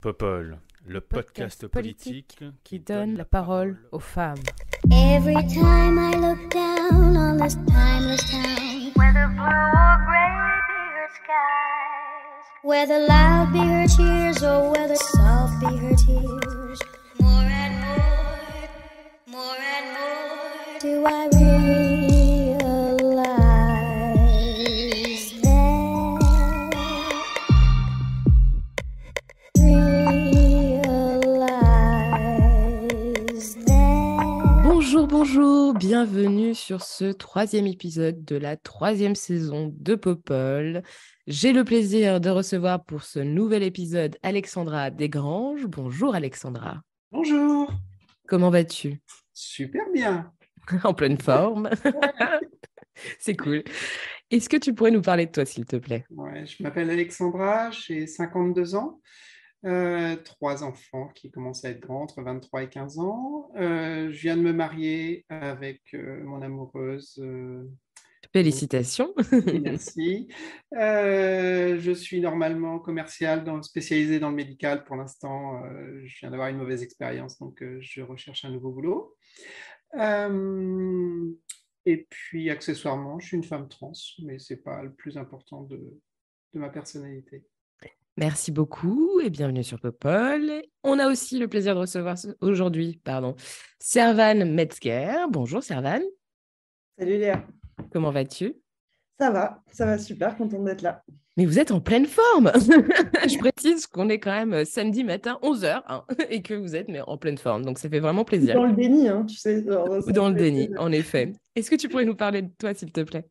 Popol, le podcast politique qui donne la parole aux femmes. Every time I look down on this timeless town, whether blue or gray be her skies, whether loud be her cheers or whether soft be her tears, more and more do I realize that. Bonjour, bienvenue sur ce 3e épisode de la 3e saison de Popol. J'ai le plaisir de recevoir pour ce nouvel épisode Alexandra Desgranges. Bonjour Alexandra. Bonjour. Comment vas-tu? Super bien. En pleine forme. C'est cool. Est-ce que tu pourrais nous parler de toi, s'il te plaît? Ouais, je m'appelle Alexandra, j'ai 52 ans, 3 enfants qui commencent à être grands, entre 23 et 15 ans. Je viens de me marier avec mon amoureuse. Félicitations. Merci. Je suis normalement commercial, spécialisé dans le médical pour l'instant. Je viens d'avoir une mauvaise expérience, donc je recherche un nouveau boulot. Et puis, accessoirement, je suis une femme trans, mais ce n'est pas le plus important de ma personnalité. Merci beaucoup et bienvenue sur Popol. On a aussi le plaisir de recevoir aujourd'hui, Servane Metzger. Bonjour Servane. Salut Léa. Comment vas-tu? Ça va super, contente d'être là. Mais vous êtes en pleine forme. Je précise qu'on est quand même samedi matin 11h et que vous êtes en pleine forme. Donc ça fait vraiment plaisir. Dans le déni, tu sais. Ou dans le déni, en effet. Est-ce que tu pourrais nous parler de toi, s'il te plaît?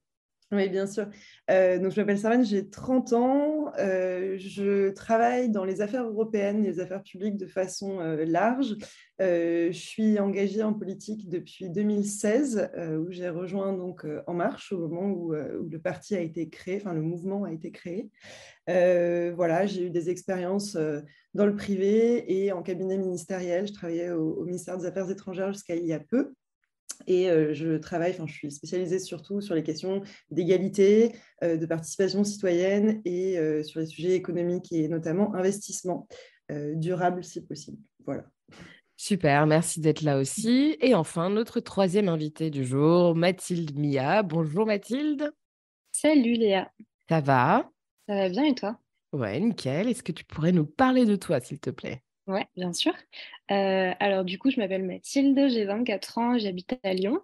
Oui, bien sûr. Donc, je m'appelle Servane, j'ai 30 ans. Je travaille dans les affaires européennes, les affaires publiques de façon large. Je suis engagée en politique depuis 2016, où j'ai rejoint donc, En Marche, au moment où le parti a été créé, enfin le mouvement a été créé. Voilà, j'ai eu des expériences dans le privé et en cabinet ministériel. Je travaillais au ministère des Affaires étrangères jusqu'à il y a peu. Et je suis spécialisée surtout sur les questions d'égalité, de participation citoyenne et sur les sujets économiques et notamment investissement durable si possible. Voilà. Super, merci d'être là aussi. Et enfin, notre 3e invitée du jour, Mathilde Mia. Bonjour Mathilde. Salut Léa. Ça va? Ça va bien et toi? Ouais, nickel. Est-ce que tu pourrais nous parler de toi, s'il te plaît? Ouais, bien sûr. Alors du coup, je m'appelle Mathilde, j'ai 24 ans, j'habite à Lyon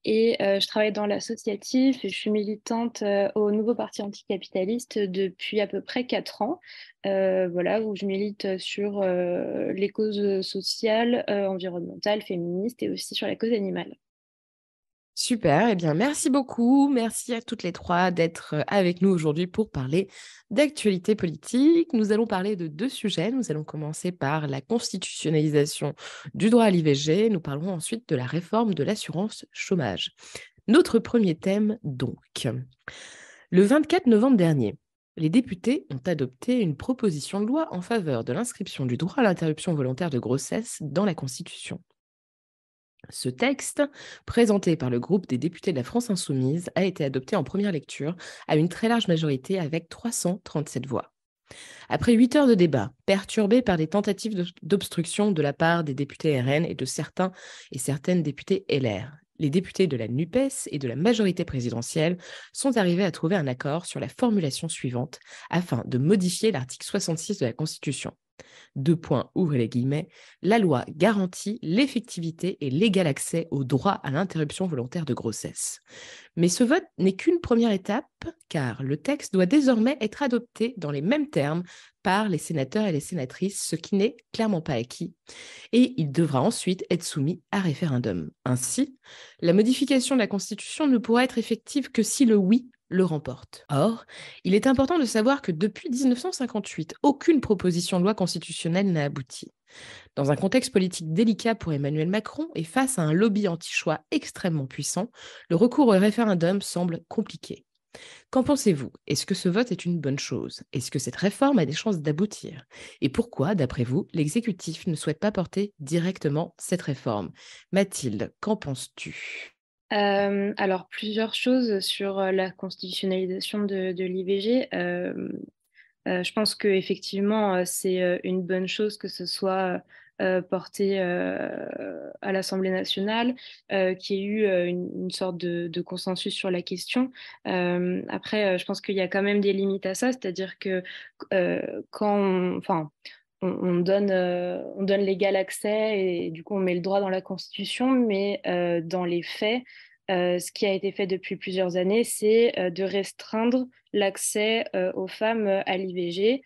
et je travaille dans l'associatif et je suis militante au nouveau parti anticapitaliste depuis à peu près 4 ans, voilà, où je milite sur les causes sociales, environnementales, féministes et aussi sur la cause animale. Super, eh bien merci beaucoup, merci à toutes les 3 d'être avec nous aujourd'hui pour parler d'actualité politique. Nous allons parler de 2 sujets, nous allons commencer par la constitutionnalisation du droit à l'IVG, nous parlerons ensuite de la réforme de l'assurance chômage. Notre premier thème donc. Le 24 novembre dernier, les députés ont adopté une proposition de loi en faveur de l'inscription du droit à l'interruption volontaire de grossesse dans la Constitution. Ce texte, présenté par le groupe des députés de la France Insoumise, a été adopté en première lecture à une très large majorité avec 337 voix. Après 8 heures de débat, perturbés par des tentatives d'obstruction de la part des députés RN et de certains et certaines députés LR, les députés de la NUPES et de la majorité présidentielle sont arrivés à trouver un accord sur la formulation suivante afin de modifier l'article 66 de la Constitution. 2 points, ouvrez les guillemets, la loi garantit l'effectivité et l'égal accès au droit à l'interruption volontaire de grossesse. Mais ce vote n'est qu'une première étape, car le texte doit désormais être adopté dans les mêmes termes par les sénateurs et les sénatrices, ce qui n'est clairement pas acquis, et il devra ensuite être soumis à référendum. Ainsi, la modification de la Constitution ne pourra être effective que si le oui le remporte. Or, il est important de savoir que depuis 1958, aucune proposition de loi constitutionnelle n'a abouti. Dans un contexte politique délicat pour Emmanuel Macron et face à un lobby anti-choix extrêmement puissant, le recours au référendum semble compliqué. Qu'en pensez-vous? Est-ce que ce vote est une bonne chose? Est-ce que cette réforme a des chances d'aboutir? Et pourquoi, d'après vous, l'exécutif ne souhaite pas porter directement cette réforme? Mathilde, qu'en penses-tu? Alors, plusieurs choses sur la constitutionnalisation de l'IVG. Je pense qu'effectivement, c'est une bonne chose que ce soit porté à l'Assemblée nationale, qu'il y ait eu une sorte de consensus sur la question. Après, je pense qu'il y a quand même des limites à ça, c'est-à-dire que quand on donne l'égal accès et du coup on met le droit dans la Constitution, mais dans les faits, ce qui a été fait depuis plusieurs années, c'est de restreindre l'accès aux femmes à l'IVG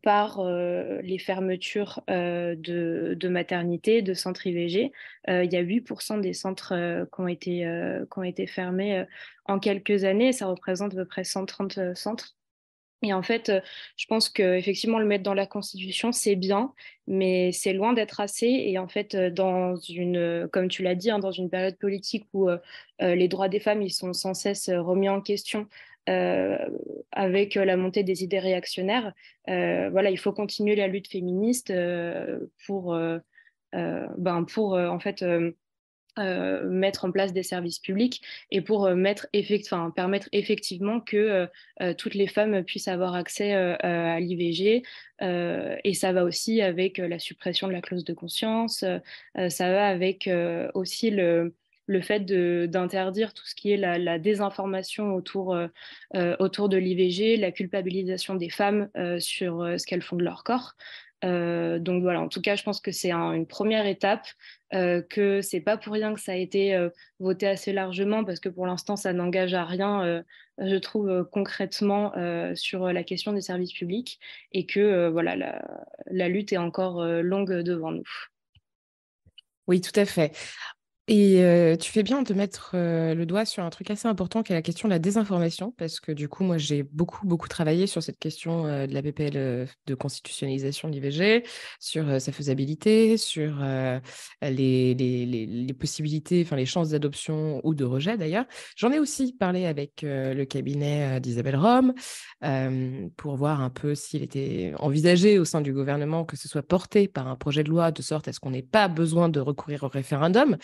par les fermetures de maternités, de centres IVG. Il y a 8% des centres qui ont été fermés en quelques années. Ça représente à peu près 130 centres. Et en fait, je pense qu'effectivement, le mettre dans la Constitution, c'est bien, mais c'est loin d'être assez. Et en fait, comme tu l'as dit, hein, dans une période politique où les droits des femmes ils sont sans cesse remis en question euh, avec la montée des idées réactionnaires, voilà, il faut continuer la lutte féministe pour en fait mettre en place des services publics et pour permettre effectivement que toutes les femmes puissent avoir accès à l'IVG. Et ça va aussi avec la suppression de la clause de conscience, ça va avec aussi le fait d'interdire tout ce qui est la désinformation autour de l'IVG, la culpabilisation des femmes sur ce qu'elles font de leur corps. Donc voilà, en tout cas, je pense que c'est une première étape, que c'est pas pour rien que ça a été voté assez largement, parce que pour l'instant, ça n'engage à rien, je trouve, concrètement sur la question des services publics, et que voilà, la lutte est encore longue devant nous. Oui, tout à fait. Et tu fais bien de mettre le doigt sur un truc assez important qui est la question de la désinformation, parce que du coup, moi, j'ai beaucoup travaillé sur cette question de la PPL de constitutionnalisation de l'IVG, sur sa faisabilité, sur les possibilités, enfin les chances d'adoption ou de rejet d'ailleurs. J'en ai aussi parlé avec le cabinet d'Isabelle Rome pour voir un peu s'il était envisagé au sein du gouvernement que ce soit porté par un projet de loi de sorte à ce qu'on n'ait pas besoin de recourir au référendum.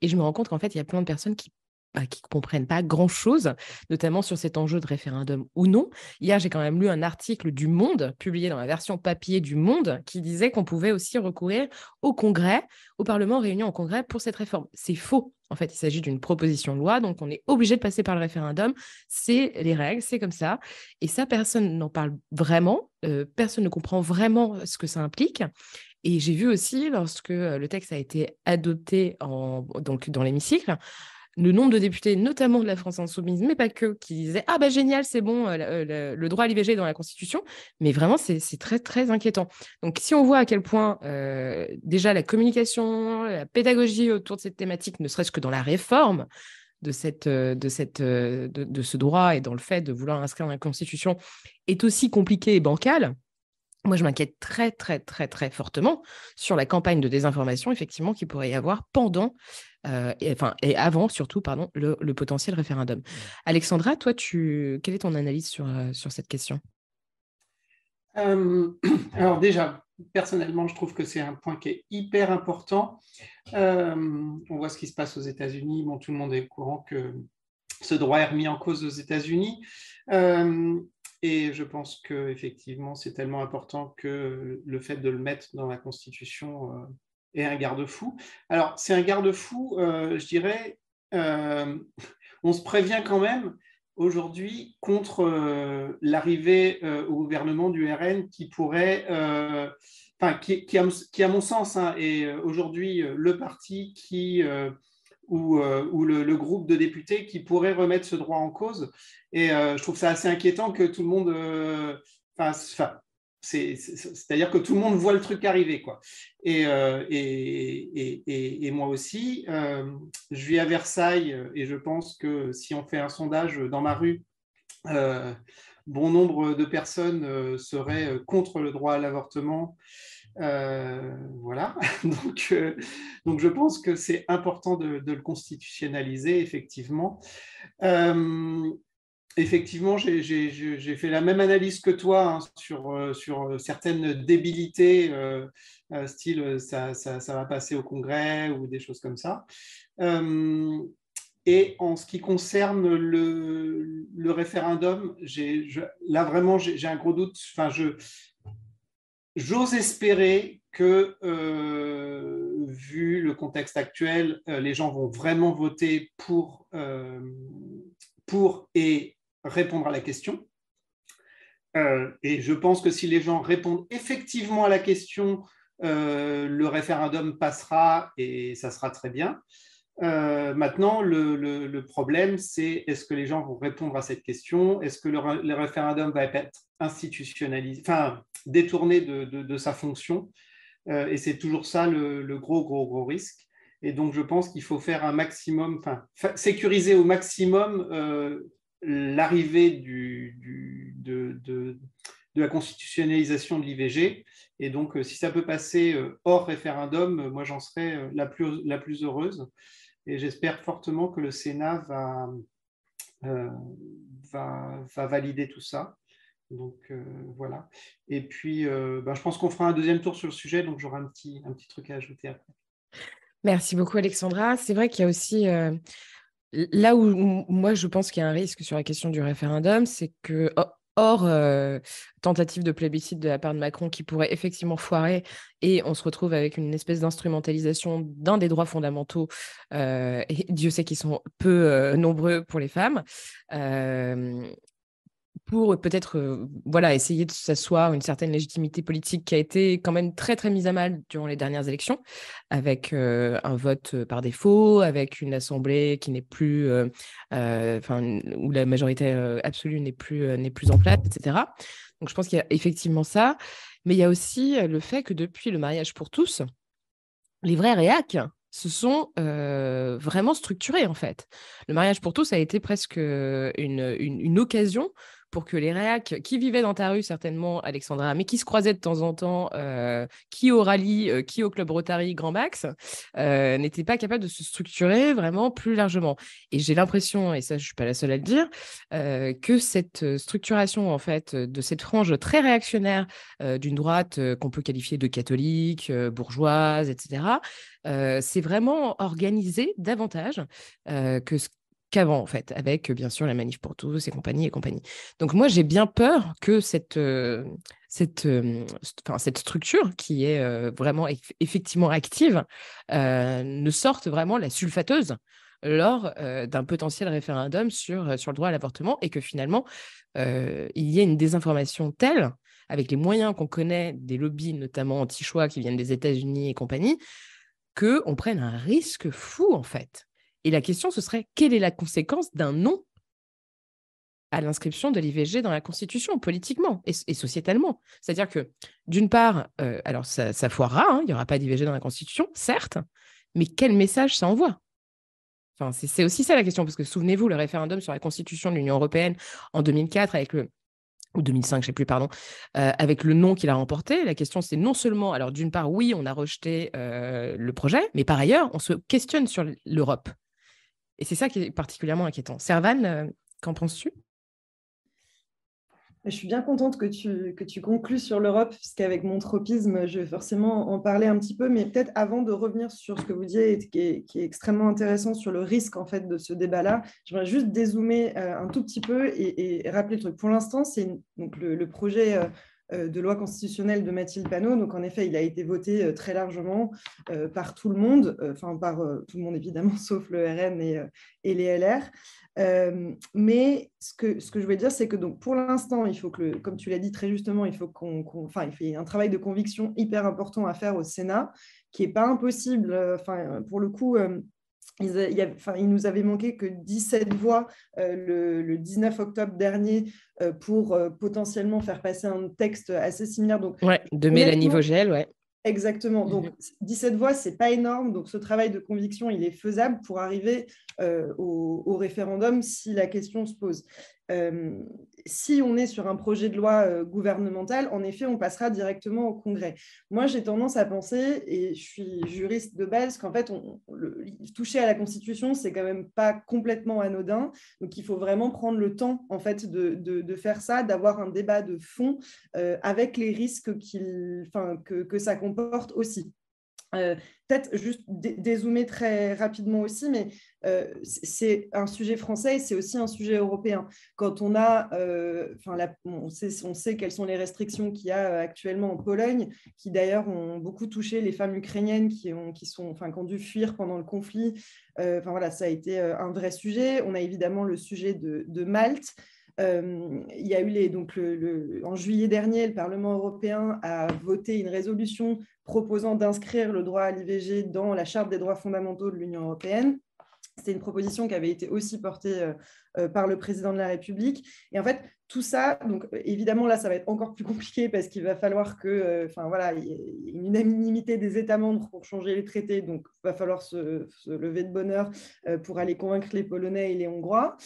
Et je me rends compte qu'en fait, il y a plein de personnes qui ne comprennent pas grand-chose, notamment sur cet enjeu de référendum ou non. Hier, j'ai quand même lu un article du Monde, publié dans la version papier du Monde, qui disait qu'on pouvait aussi recourir au Congrès, au Parlement réuni en Congrès pour cette réforme. C'est faux. En fait, il s'agit d'une proposition de loi, donc on est obligé de passer par le référendum. C'est les règles, c'est comme ça. Et ça, personne n'en parle vraiment. Personne ne comprend vraiment ce que ça implique. Et j'ai vu aussi, lorsque le texte a été adopté donc dans l'hémicycle, le nombre de députés, notamment de la France Insoumise, mais pas que, qui disaient « Ah bah génial, c'est bon, le droit à l'IVG est dans la Constitution ». Mais vraiment, c'est très, très inquiétant. Donc si on voit à quel point déjà la communication, la pédagogie autour de cette thématique, ne serait-ce que dans la réforme de ce droit et dans le fait de vouloir inscrire dans la Constitution, est aussi compliquée et bancale, moi, je m'inquiète très, très, très, très fortement sur la campagne de désinformation, effectivement, qu'il pourrait y avoir pendant, et avant, surtout, pardon, le potentiel référendum. Alexandra, toi, quelle est ton analyse sur cette question ? Alors déjà, personnellement, je trouve que c'est un point qui est hyper important. On voit ce qui se passe aux États-Unis. Bon, tout le monde est au courant que ce droit est remis en cause aux États-Unis. Et je pense qu'effectivement, c'est tellement important que le fait de le mettre dans la Constitution est un garde-fou. Alors, c'est un garde-fou, je dirais, on se prévient quand même aujourd'hui contre l'arrivée au gouvernement du RN qui pourrait, qui à mon sens, hein, est aujourd'hui le parti ou le groupe de députés qui pourrait remettre ce droit en cause. Et je trouve ça assez inquiétant que tout le monde... c'est-à-dire que tout le monde voit le truc arriver, quoi. Et moi aussi, je vis à Versailles et je pense que si on fait un sondage dans ma rue, bon nombre de personnes seraient contre le droit à l'avortement. Voilà, donc je pense que c'est important de le constitutionnaliser, effectivement. Effectivement, j'ai fait la même analyse que toi, hein, sur certaines débilités, style ça va passer au Congrès ou des choses comme ça. Et en ce qui concerne le référendum, là vraiment, j'ai un gros doute. Enfin, j'ose espérer que, vu le contexte actuel, les gens vont vraiment voter pour et répondre à la question. Et je pense que si les gens répondent effectivement à la question, le référendum passera et ça sera très bien. Maintenant, le problème, c'est est-ce que les gens vont répondre à cette question? Est-ce que le référendum va être institutionnalisé, enfin, détourné de sa fonction? Et c'est toujours ça le gros risque. Et donc, je pense qu'il faut faire un maximum, enfin, sécuriser au maximum l'arrivée de la constitutionnalisation de l'IVG. Et donc, si ça peut passer hors référendum, moi, j'en serais la plus heureuse. Et j'espère fortement que le Sénat va valider tout ça. Donc, voilà. Et puis, je pense qu'on fera un deuxième tour sur le sujet, donc j'aurai un petit truc à ajouter après. Merci beaucoup, Alexandra. C'est vrai qu'il y a aussi... là où moi, je pense qu'il y a un risque sur la question du référendum, c'est que... Hors tentative de plébiscite de la part de Macron qui pourrait effectivement foirer et on se retrouve avec une espèce d'instrumentalisation d'un des droits fondamentaux et Dieu sait qu'ils sont peu nombreux pour les femmes pour peut-être essayer de s'asseoir une certaine légitimité politique qui a été quand même très très mise à mal durant les dernières élections, avec un vote par défaut, avec une assemblée qui n'est plus, où la majorité absolue n'est plus en place, etc. Donc je pense qu'il y a effectivement ça, mais il y a aussi le fait que depuis le mariage pour tous, les vrais réacs se sont vraiment structurés en fait. Le mariage pour tous a été presque une occasion pour que les réacs qui vivaient dans ta rue, certainement, Alexandra, mais qui se croisaient de temps en temps, qui au rallye, qui au Club Rotary Grand Max, n'étaient pas capables de se structurer vraiment plus largement. Et j'ai l'impression, et ça je ne suis pas la seule à le dire, que cette structuration en fait, de cette frange très réactionnaire d'une droite qu'on peut qualifier de catholique, bourgeoise, etc., c'est vraiment organisé davantage qu'avant, en fait, avec, bien sûr, la Manif pour tous et compagnie. Donc, moi, j'ai bien peur que cette structure, qui est vraiment effectivement active, ne sorte vraiment la sulfateuse lors d'un potentiel référendum sur le droit à l'avortement et que finalement, il y ait une désinformation telle, avec les moyens qu'on connaît des lobbies, notamment anti-choix, qui viennent des États-Unis et compagnie, qu'on prenne un risque fou, en fait. Et la question, ce serait, quelle est la conséquence d'un non à l'inscription de l'IVG dans la Constitution, politiquement et sociétalement? C'est-à-dire que, d'une part, alors ça foirera, il n'y aura pas d'IVG dans la Constitution, certes, mais quel message ça envoie? Enfin, c'est aussi ça la question, parce que souvenez-vous, le référendum sur la Constitution de l'Union européenne en 2004, ou 2005, je ne sais plus, pardon, avec le non qu'il a remporté. La question, c'est non seulement, alors d'une part, oui, on a rejeté le projet, mais par ailleurs, on se questionne sur l'Europe. Et c'est ça qui est particulièrement inquiétant. Servane, qu'en penses-tu? Je suis bien contente que tu conclues sur l'Europe, puisqu'avec mon tropisme, je vais forcément en parler un petit peu, mais peut-être avant de revenir sur ce que vous disiez, qui est extrêmement intéressant sur le risque en fait, de ce débat-là, j'aimerais juste dézoomer un tout petit peu et rappeler le truc. Pour l'instant, c'est donc le projet de loi constitutionnelle de Mathilde Panot. Donc, en effet, il a été voté très largement par tout le monde, par tout le monde évidemment, sauf le RN et les LR. Mais ce que je voulais dire, c'est que donc, pour l'instant, il faut que, comme tu l'as dit très justement, il faut il fait un travail de conviction hyper important à faire au Sénat, qui n'est pas impossible. Pour le coup, il nous avait manqué que 17 voix le 19 octobre dernier pour potentiellement faire passer un texte assez similaire. Donc, de Mélanie Vogel, ouais. Exactement. Donc, 17 voix, ce n'est pas énorme. Donc, ce travail de conviction, il est faisable pour arriver au référendum si la question se pose. Si on est sur un projet de loi gouvernemental, en effet, on passera directement au Congrès. Moi, j'ai tendance à penser, et je suis juriste de base, qu'en fait, toucher à la Constitution, c'est quand même pas complètement anodin. Donc, il faut vraiment prendre le temps, en fait, de faire ça, d'avoir un débat de fond avec les risques que ça comporte aussi. Peut-être juste dézoomer très rapidement aussi, mais c'est un sujet français et c'est aussi un sujet européen. Quand on a, on sait quelles sont les restrictions qu'il y a actuellement en Pologne, qui d'ailleurs ont beaucoup touché les femmes ukrainiennes qui ont dû fuir pendant le conflit. Voilà, ça a été un vrai sujet. On a évidemment le sujet de Malte. Il y a eu en juillet dernier, le Parlement européen a voté une résolution proposant d'inscrire le droit à l'IVG dans la Charte des droits fondamentaux de l'Union européenne. C'était une proposition qui avait été aussi portée par le président de la République. Et en fait, tout ça, donc évidemment, là, ça va être encore plus compliqué parce qu'il va falloir il y ait une unanimité des États membres pour changer les traités. Donc, il va falloir se lever de bonne heure pour aller convaincre les Polonais et les Hongrois.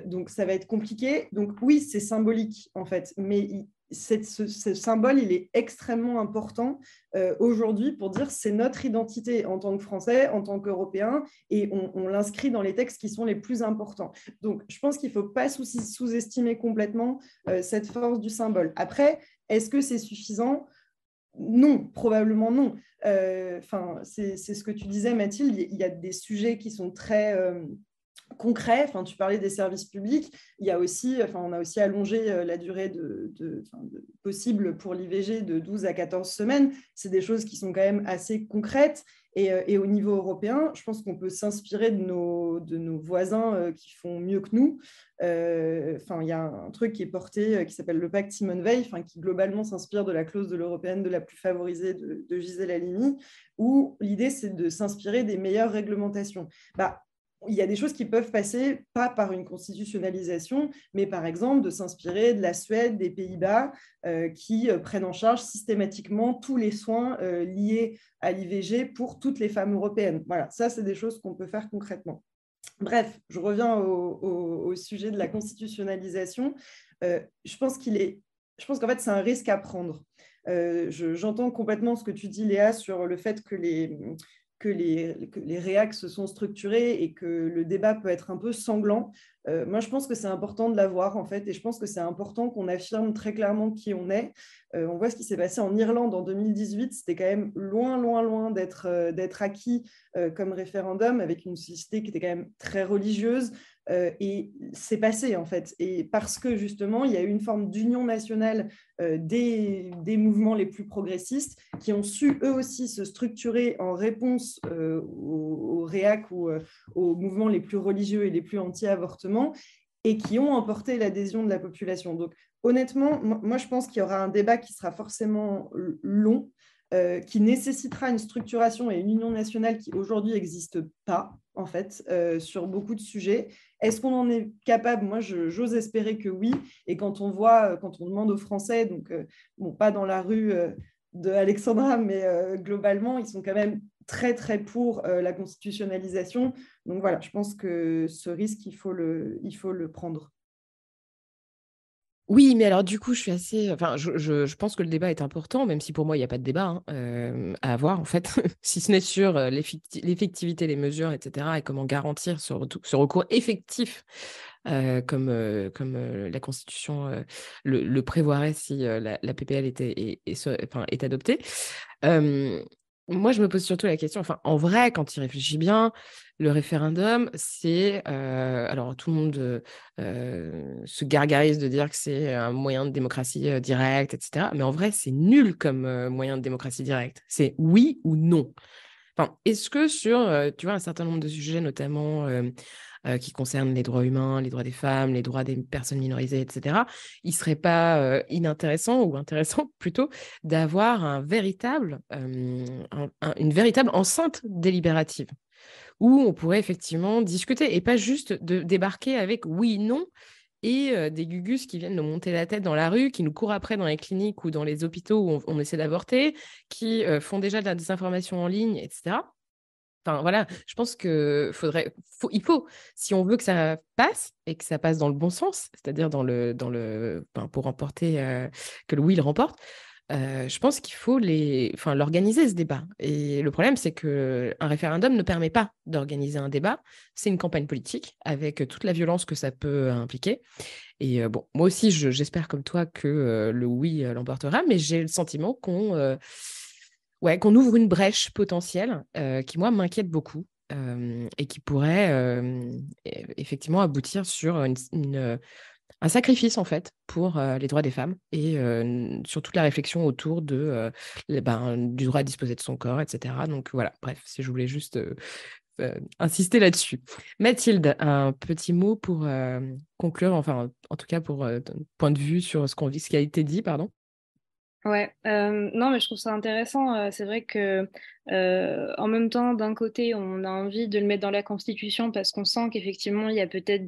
Donc, ça va être compliqué. Donc, oui, c'est symbolique, en fait. Mais ce symbole, il est extrêmement important aujourd'hui pour dire c'est notre identité en tant que Français, en tant qu'Européens, et on l'inscrit dans les textes qui sont les plus importants. Donc, je pense qu'il ne faut pas sous-estimer complètement cette force du symbole. Après, est-ce que c'est suffisant ? Non, probablement non. C'est ce que tu disais, Mathilde, il y a des sujets qui sont très... concret, tu parlais des services publics, on a aussi allongé la durée possible pour l'IVG de 12 à 14 semaines. C'est des choses qui sont quand même assez concrètes. Et au niveau européen, je pense qu'on peut s'inspirer de nos voisins qui font mieux que nous. Il y a un truc qui est porté, qui s'appelle le pacte Simone Veil, qui globalement s'inspire de la clause de l'européenne de la plus favorisée de Gisèle Halimi, où l'idée, c'est de s'inspirer des meilleures réglementations. Il y a des choses qui peuvent passer pas par une constitutionnalisation, mais par exemple de s'inspirer de la Suède, des Pays-Bas, qui prennent en charge systématiquement tous les soins liés à l'IVG pour toutes les femmes européennes. Voilà, ça, c'est des choses qu'on peut faire concrètement. Bref, je reviens au sujet de la constitutionnalisation. Je pense qu'en fait, c'est un risque à prendre. J'entends complètement ce que tu dis, Léa, sur le fait que les réacs se sont structurés et que le débat peut être un peu sanglant. Moi, je pense que c'est important de l'avoir, en fait, et je pense que c'est important qu'on affirme très clairement qui on est. On voit ce qui s'est passé en Irlande en 2018. C'était quand même loin d'être acquis comme référendum, avec une société qui était quand même très religieuse. Et c'est passé, en fait. Et parce que, justement, il y a eu une forme d'union nationale des mouvements les plus progressistes qui ont su, eux aussi, se structurer en réponse aux réacs ou aux mouvements les plus religieux et les plus anti-avortement, et qui ont emporté l'adhésion de la population. Donc, honnêtement, moi, je pense qu'il y aura un débat qui sera forcément long, qui nécessitera une structuration et une union nationale qui aujourd'hui n'existe pas, en fait, sur beaucoup de sujets. Est-ce qu'on en est capable ? Moi, j'ose espérer que oui. Et quand on demande aux Français, donc pas dans la rue de Alexandra, mais globalement, ils sont quand même très, très pour la constitutionnalisation. Donc voilà, je pense que ce risque, il faut le prendre. Oui, mais alors du coup, je suis assez... je pense que le débat est important, même si pour moi, il n'y a pas de débat à avoir, en fait, si ce n'est sur l'effectivité des mesures, etc., et comment garantir ce recours effectif, comme la Constitution le prévoirait si la PPL est adoptée. Moi, je me pose surtout la question, en vrai, quand il réfléchit bien, le référendum, c'est... alors, tout le monde se gargarise de dire que c'est un moyen de démocratie directe, etc. Mais en vrai, c'est nul comme moyen de démocratie directe. C'est oui ou non. Est-ce que sur, un certain nombre de sujets, notamment qui concernent les droits humains, les droits des femmes, les droits des personnes minorisées, etc., il ne serait pas inintéressant, ou intéressant plutôt, d'avoir une véritable enceinte délibérative où on pourrait effectivement discuter et pas juste de débarquer avec oui, non, et des gugus qui viennent nous monter la tête dans la rue, qui nous courent après dans les cliniques ou dans les hôpitaux où on essaie d'avorter, qui font déjà de la désinformation en ligne, etc. Voilà, je pense qu'il faut, si on veut que ça passe et que ça passe dans le bon sens, c'est-à-dire pour remporter, que le oui le remporte, je pense qu'il faut l'organiser, ce débat. Et le problème, c'est qu'un référendum ne permet pas d'organiser un débat. C'est une campagne politique avec toute la violence que ça peut impliquer. Et moi aussi, j'espère comme toi que le oui l'emportera, mais j'ai le sentiment qu'on Ouais, qu'on ouvre une brèche potentielle qui, moi, m'inquiète beaucoup et qui pourrait effectivement aboutir sur un sacrifice, en fait, pour les droits des femmes et sur toute la réflexion autour du droit à disposer de son corps, etc. Donc voilà, bref, si je voulais juste insister là-dessus. Mathilde, un petit mot pour conclure, enfin, en tout cas pour ton point de vue sur ce qui a été dit, pardon. Ouais, non, mais je trouve ça intéressant. C'est vrai que en même temps, d'un côté, on a envie de le mettre dans la Constitution parce qu'on sent qu'effectivement, il y a peut-être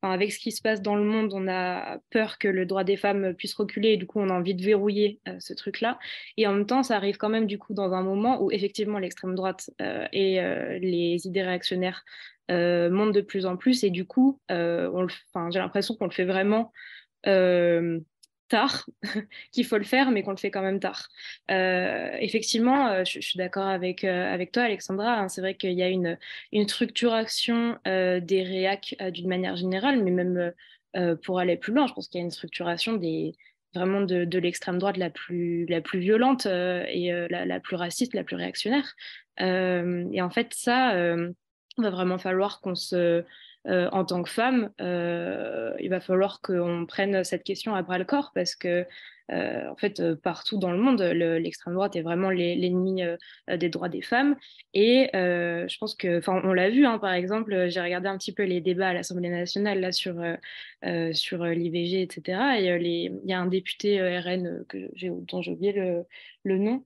enfin, avec ce qui se passe dans le monde, on a peur que le droit des femmes puisse reculer et du coup, on a envie de verrouiller ce truc-là. Et en même temps, ça arrive quand même du coup dans un moment où effectivement l'extrême droite et les idées réactionnaires montent de plus en plus et du coup, enfin, j'ai l'impression qu'on le fait vraiment. Euh, tard, qu'il faut le faire, mais qu'on le fait quand même tard. Effectivement, je suis d'accord avec toi, Alexandra. Hein, c'est vrai qu'il y a une structuration des réacs d'une manière générale, mais même pour aller plus loin, je pense qu'il y a une structuration vraiment de l'extrême droite la plus violente et la plus raciste, la plus réactionnaire. Et en fait, ça, va vraiment falloir en tant que femme, il va falloir qu'on prenne cette question à bras le corps parce que, en fait, partout dans le monde, l'extrême droite est vraiment l'ennemi des droits des femmes. Et je pense que, enfin, on l'a vu, hein, par exemple, j'ai regardé un petit peu les débats à l'Assemblée nationale là sur l'IVG, etc. Et il y a un député RN dont j'ai oublié le nom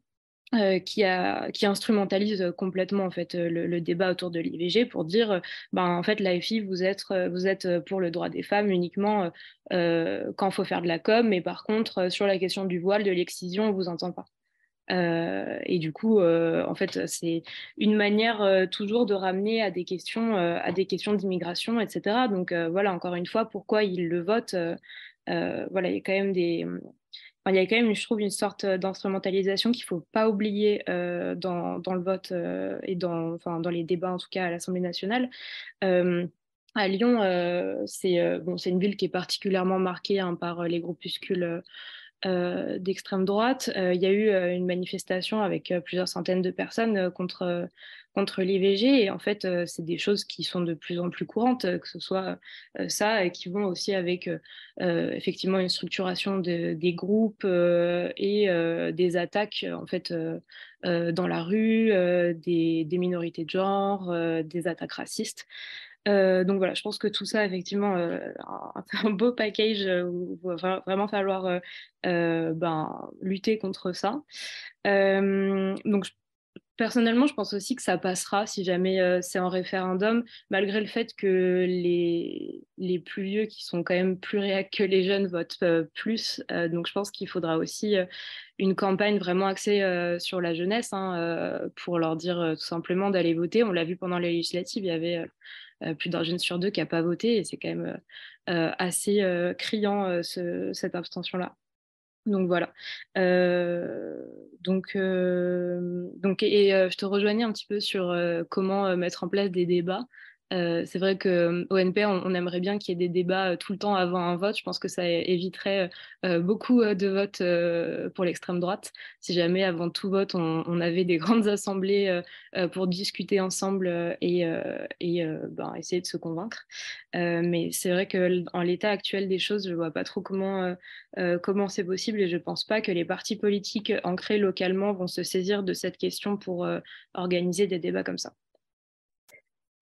qui instrumentalise complètement en fait le débat autour de l'IVG pour dire ben en fait l'AFI vous êtes pour le droit des femmes uniquement quand il faut faire de la com, mais par contre sur la question du voile, de l'excision, on vous entend pas. Et du coup, en fait, c'est une manière toujours de ramener à des questions d'immigration, etc. Donc voilà, encore une fois, pourquoi ils le votent voilà, il y a quand même il y a quand même, je trouve, une sorte d'instrumentalisation qu'il ne faut pas oublier dans le vote et dans les débats, en tout cas à l'Assemblée nationale. À Lyon, c'est une ville qui est particulièrement marquée hein, par les groupuscules d'extrême droite. Il y a eu une manifestation avec plusieurs centaines de personnes contre l'IVG. Et en fait, c'est des choses qui sont de plus en plus courantes, que ce soit ça, et qui vont aussi avec effectivement une structuration des groupes et des attaques en fait dans la rue, des minorités de genre, des attaques racistes. Donc voilà, je pense que tout ça, effectivement, un beau package où il va vraiment falloir lutter contre ça. Donc personnellement, je pense aussi que ça passera si jamais c'est en référendum, malgré le fait que les plus vieux, qui sont quand même plus réacs que les jeunes, votent plus. Donc je pense qu'il faudra aussi une campagne vraiment axée sur la jeunesse hein, pour leur dire tout simplement d'aller voter. On l'a vu pendant les législatives, il y avait plus d'un jeune sur deux qui n'a pas voté et c'est quand même assez criant cette abstention-là. Donc voilà. Je te rejoignais un petit peu sur comment mettre en place des débats. C'est vrai qu'au NP, on aimerait bien qu'il y ait des débats tout le temps avant un vote. Je pense que ça éviterait beaucoup de votes pour l'extrême droite. Si jamais avant tout vote, on avait des grandes assemblées pour discuter ensemble essayer de se convaincre. Mais c'est vrai qu'en l'état actuel des choses, je ne vois pas trop comment c'est possible et je ne pense pas que les partis politiques ancrés localement vont se saisir de cette question pour organiser des débats comme ça.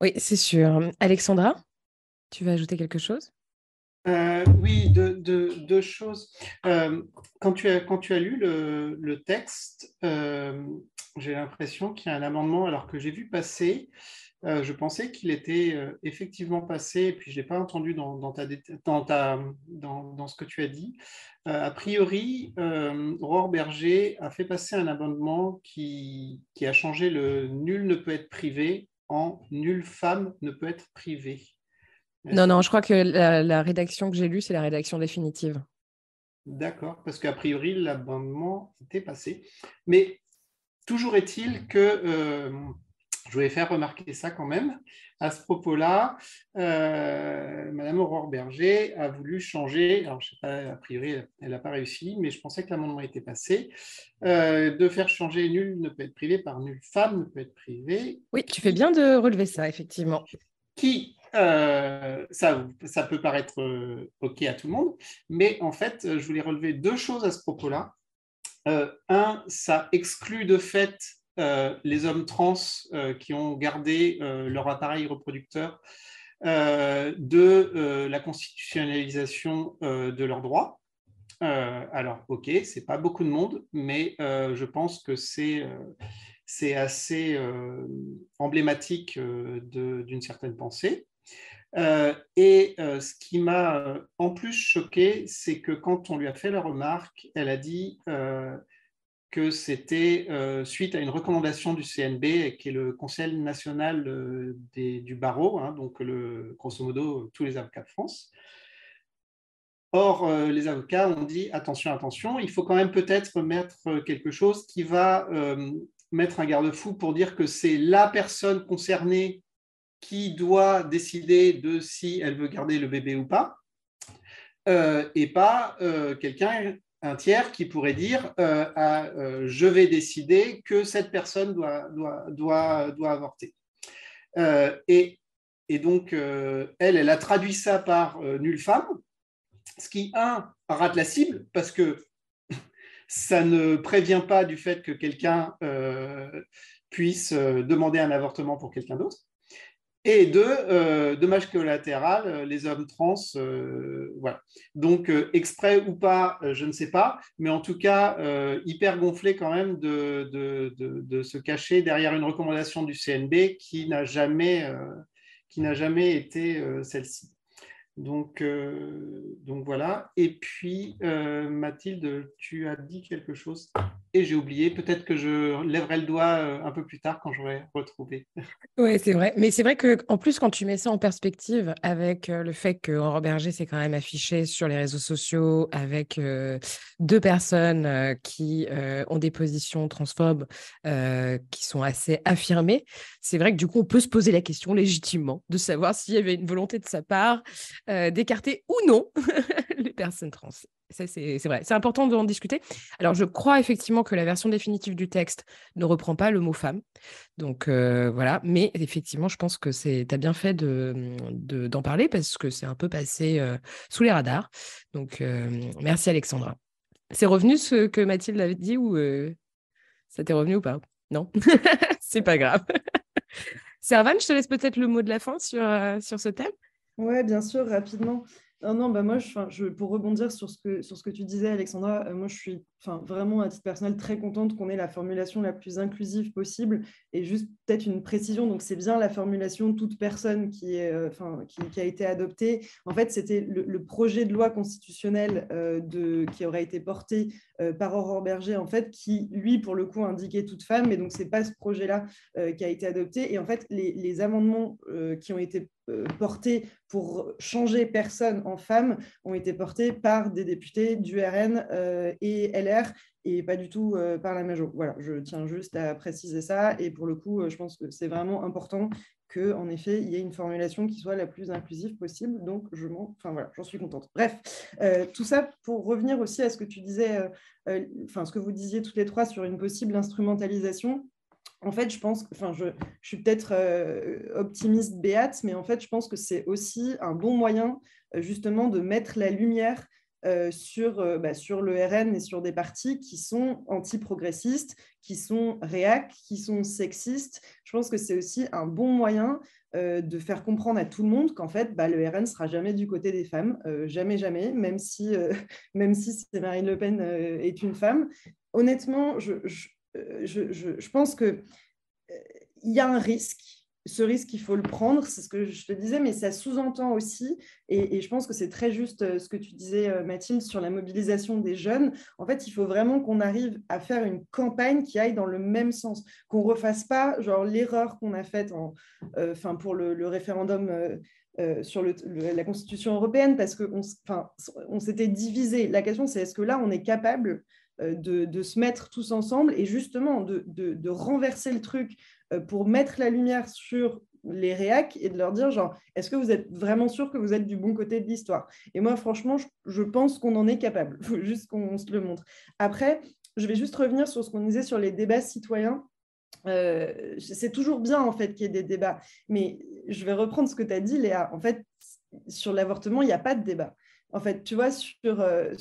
Oui, c'est sûr. Alexandra, tu veux ajouter quelque chose ? Oui, deux choses. Quand tu as lu le texte, j'ai l'impression qu'il y a un amendement, alors que j'ai vu passer, je pensais qu'il était effectivement passé, et puis je ne l'ai pas entendu dans ce que tu as dit. A priori, Aurore Berger a fait passer un amendement qui a changé le « nul ne peut être privé » en « nulle femme ne peut être privée ». Non, je crois que la rédaction que j'ai lue, c'est la rédaction définitive. D'accord, parce qu'a priori, l'amendement était passé. Mais toujours est-il que je voulais faire remarquer ça quand même. À ce propos-là, Madame Aurore Bergé a voulu changer, alors je ne sais pas, a priori, elle n'a pas réussi, mais je pensais que l'amendement était passé, de faire changer nul ne peut être privé par nulle femme ne peut être privée. Oui, tu fais bien de relever ça, effectivement. Ça peut paraître OK à tout le monde, mais en fait, je voulais relever deux choses à ce propos-là. Un, ça exclut de fait les hommes trans qui ont gardé leur appareil reproducteur de la constitutionnalisation de leurs droits. Alors, OK, c'est pas beaucoup de monde, mais je pense que c'est assez emblématique d'une certaine pensée. Ce qui m'a en plus choqué, c'est que quand on lui a fait la remarque, elle a dit que c'était suite à une recommandation du CNB, qui est le Conseil national du barreau, hein, donc grosso modo tous les avocats de France. Or, les avocats ont dit attention, attention, il faut quand même peut-être mettre quelque chose qui va mettre un garde-fou pour dire que c'est la personne concernée qui doit décider de si elle veut garder le bébé ou pas, et pas un tiers qui pourrait dire je vais décider que cette personne doit avorter. Et donc, elle a traduit ça par nulle femme, ce qui, rate la cible, parce que ça ne prévient pas du fait que quelqu'un puisse demander un avortement pour quelqu'un d'autre. Et deux, dommage collatéral, les hommes trans, voilà. Donc, exprès ou pas, je ne sais pas, mais en tout cas, hyper gonflé quand même de se cacher derrière une recommandation du CNB qui n'a jamais été celle-ci. Donc voilà. Et puis, Mathilde, tu as dit quelque chose et j'ai oublié. Peut-être que je lèverai le doigt un peu plus tard quand j'aurai retrouvé. Oui, c'est vrai. Mais c'est vrai qu'en plus, quand tu mets ça en perspective avec le fait qu'Aurore Bergé s'est quand même affichée sur les réseaux sociaux avec deux personnes qui ont des positions transphobes qui sont assez affirmées, c'est vrai que du coup, on peut se poser la question légitimement de savoir s'il y avait une volonté de sa part d'écarter ou non les personnes trans. Ça, c'est vrai. C'est important d'en discuter. Alors, je crois effectivement que la version définitive du texte ne reprend pas le mot femme. Donc, voilà. Mais effectivement, je pense que tu as bien fait d'en parler parce que c'est un peu passé sous les radars. Donc, merci Alexandra. C'est revenu ce que Mathilde avait dit ou ça t'est revenu ou pas? Non? C'est pas grave. Servane, je te laisse peut-être le mot de la fin sur ce thème. Ouais, bien sûr, rapidement. Non, moi, pour rebondir sur ce que tu disais, Alexandra, moi, je suis vraiment, à titre personnel, très contente qu'on ait la formulation la plus inclusive possible. Et juste peut-être une précision, donc c'est bien la formulation toute personne qui a été adoptée. En fait, c'était le projet de loi constitutionnelle qui aurait été porté par Aurore Bergé, en fait, qui, lui, pour le coup, indiquait toute femme. Mais donc, ce n'est pas ce projet-là qui a été adopté. Et en fait, les amendements qui ont été portés pour changer personne en femme ont été portés par des députés du RN et LR et pas du tout par la Majo. Voilà, je tiens juste à préciser ça et pour le coup, je pense que c'est vraiment important qu'en effet, il y ait une formulation qui soit la plus inclusive possible. Donc, j'en suis contente. Bref, tout ça pour revenir aussi à ce que tu disais, ce que vous disiez toutes les trois sur une possible instrumentalisation. En fait, je pense que, je suis peut-être optimiste béate, mais en fait, je pense que c'est aussi un bon moyen justement de mettre la lumière sur le RN et sur des partis qui sont anti-progressistes, qui sont réac, qui sont sexistes. Je pense que c'est aussi un bon moyen de faire comprendre à tout le monde qu'en fait, le RN ne sera jamais du côté des femmes, jamais, jamais, même si Marine Le Pen est une femme. Honnêtement, je pense qu'il y a un risque. Ce risque, il faut le prendre, c'est ce que je te disais, mais ça sous-entend aussi, et je pense que c'est très juste ce que tu disais, Mathilde, sur la mobilisation des jeunes. En fait, il faut vraiment qu'on arrive à faire une campagne qui aille dans le même sens, qu'on ne refasse pas l'erreur qu'on a faite pour le référendum sur la Constitution européenne, parce qu'on s'était divisé. La question, c'est est-ce que là, on est capable de se mettre tous ensemble et justement de renverser le truc pour mettre la lumière sur les réacs et de leur dire genre, est-ce que vous êtes vraiment sûr que vous êtes du bon côté de l'histoire? Et moi, franchement, je pense qu'on en est capable. Il faut juste qu'on se le montre. Après, je vais juste revenir sur ce qu'on disait sur les débats citoyens. C'est toujours bien, en fait, qu'il y ait des débats. Mais je vais reprendre ce que tu as dit, Léa. En fait, sur l'avortement, il n'y a pas de débat. En fait, tu vois,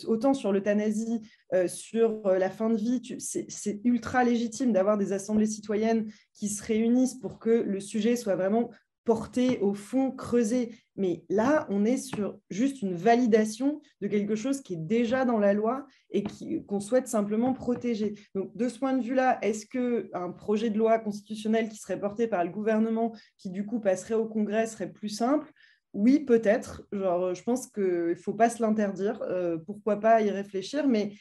autant sur l'euthanasie, sur la fin de vie, c'est ultra légitime d'avoir des assemblées citoyennes qui se réunissent pour que le sujet soit vraiment porté au fond, creusé. Mais là, on est sur juste une validation de quelque chose qui est déjà dans la loi et qu'on souhaite simplement protéger. Donc, de ce point de vue-là, est-ce qu'un projet de loi constitutionnelle qui serait porté par le gouvernement, qui du coup passerait au Congrès, serait plus simple? Oui, peut-être. Genre, je pense qu'il ne faut pas se l'interdire. Pourquoi pas y réfléchir? Mais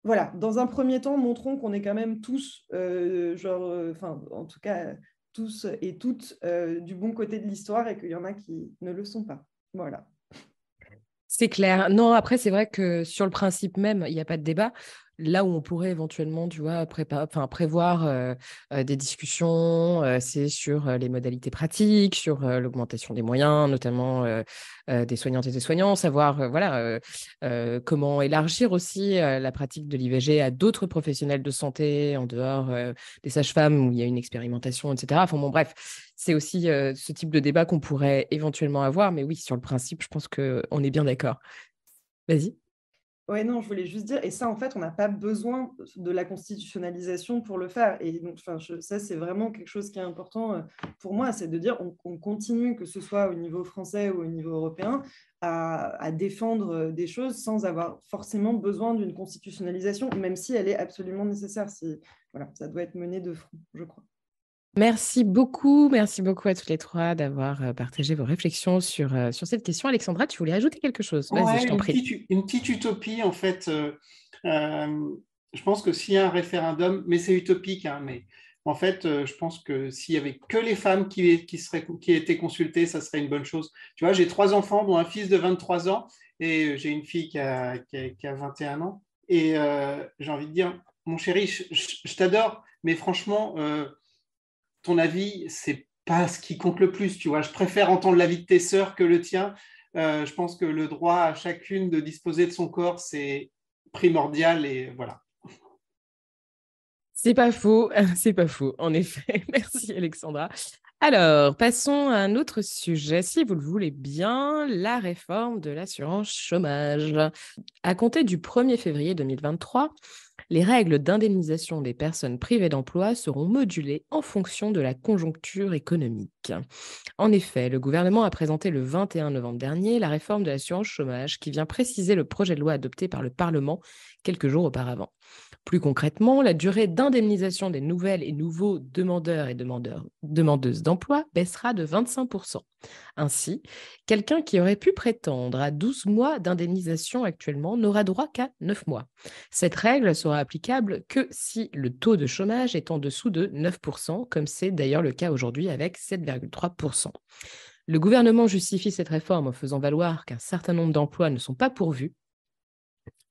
voilà, dans un premier temps, montrons qu'on est quand même tous, en tout cas, tous et toutes du bon côté de l'histoire et qu'il y en a qui ne le sont pas. Voilà. C'est clair. Non, après, c'est vrai que sur le principe même, il n'y a pas de débat. Là où on pourrait éventuellement, tu vois, prévoir des discussions, c'est sur les modalités pratiques, sur l'augmentation des moyens, notamment des soignantes et des soignants, savoir comment élargir aussi la pratique de l'IVG à d'autres professionnels de santé en dehors des sages-femmes où il y a une expérimentation, etc. Enfin bon, bref, c'est aussi ce type de débat qu'on pourrait éventuellement avoir. Mais oui, sur le principe, je pense qu'on est bien d'accord. Vas-y. Ouais, non, je voulais juste dire, et ça, en fait, on n'a pas besoin de la constitutionnalisation pour le faire. Et donc, ça, c'est vraiment quelque chose qui est important pour moi, c'est de dire on continue, que ce soit au niveau français ou au niveau européen, à défendre des choses sans avoir forcément besoin d'une constitutionnalisation, même si elle est absolument nécessaire. Voilà, ça doit être mené de front, je crois. Merci beaucoup à toutes les trois d'avoir partagé vos réflexions sur cette question. Alexandra, tu voulais ajouter quelque chose? Vas-y, Ouais, je t'en prie. une petite utopie, en fait. Je pense que s'il y a un référendum, mais c'est utopique, hein, mais en fait, je pense que s'il y avait que les femmes qui étaient consultées, ça serait une bonne chose. Tu vois, j'ai 3 enfants, dont un fils de 23 ans, et j'ai une fille qui a 21 ans. Et j'ai envie de dire, mon chéri, je t'adore, mais franchement, ton avis, c'est pas ce qui compte le plus, tu vois. Je préfère entendre l'avis de tes sœurs que le tien. Je pense que le droit à chacune de disposer de son corps, c'est primordial et voilà. C'est pas faux, en effet. Merci Alexandra. Alors, passons à un autre sujet, si vous le voulez bien, la réforme de l'assurance chômage. À compter du 1er février 2023, les règles d'indemnisation des personnes privées d'emploi seront modulées en fonction de la conjoncture économique. En effet, le gouvernement a présenté le 21 novembre dernier la réforme de l'assurance chômage qui vient préciser le projet de loi adopté par le Parlement quelques jours auparavant. Plus concrètement, la durée d'indemnisation des nouvelles et nouveaux demandeurs et demandeuses d'emploi baissera de 25%. Ainsi, quelqu'un qui aurait pu prétendre à 12 mois d'indemnisation actuellement n'aura droit qu'à 9 mois. Cette règle sera applicable que si le taux de chômage est en dessous de 9%, comme c'est d'ailleurs le cas aujourd'hui avec 7,3%. Le gouvernement justifie cette réforme en faisant valoir qu'un certain nombre d'emplois ne sont pas pourvus.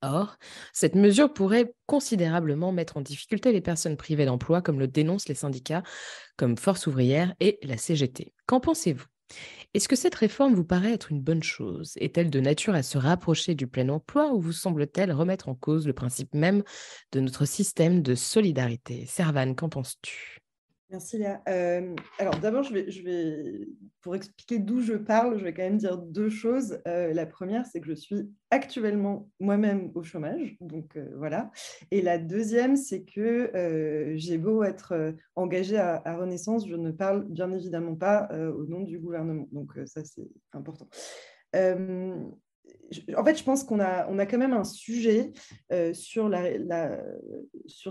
Or, cette mesure pourrait considérablement mettre en difficulté les personnes privées d'emploi, comme le dénoncent les syndicats comme Force ouvrière et la CGT. Qu'en pensez-vous? Est-ce que cette réforme vous paraît être une bonne chose? Est-elle de nature à se rapprocher du plein emploi ou vous semble-t-elle remettre en cause le principe même de notre système de solidarité? Servane, qu'en penses-tu? Merci Léa. Alors d'abord, pour expliquer d'où je parle, je vais quand même dire 2 choses. La première, c'est que je suis actuellement moi-même au chômage, donc voilà. Et la deuxième, c'est que j'ai beau être engagée à Renaissance, je ne parle bien évidemment pas au nom du gouvernement. Donc ça, c'est important. En fait, je pense qu'on a quand même un sujet sur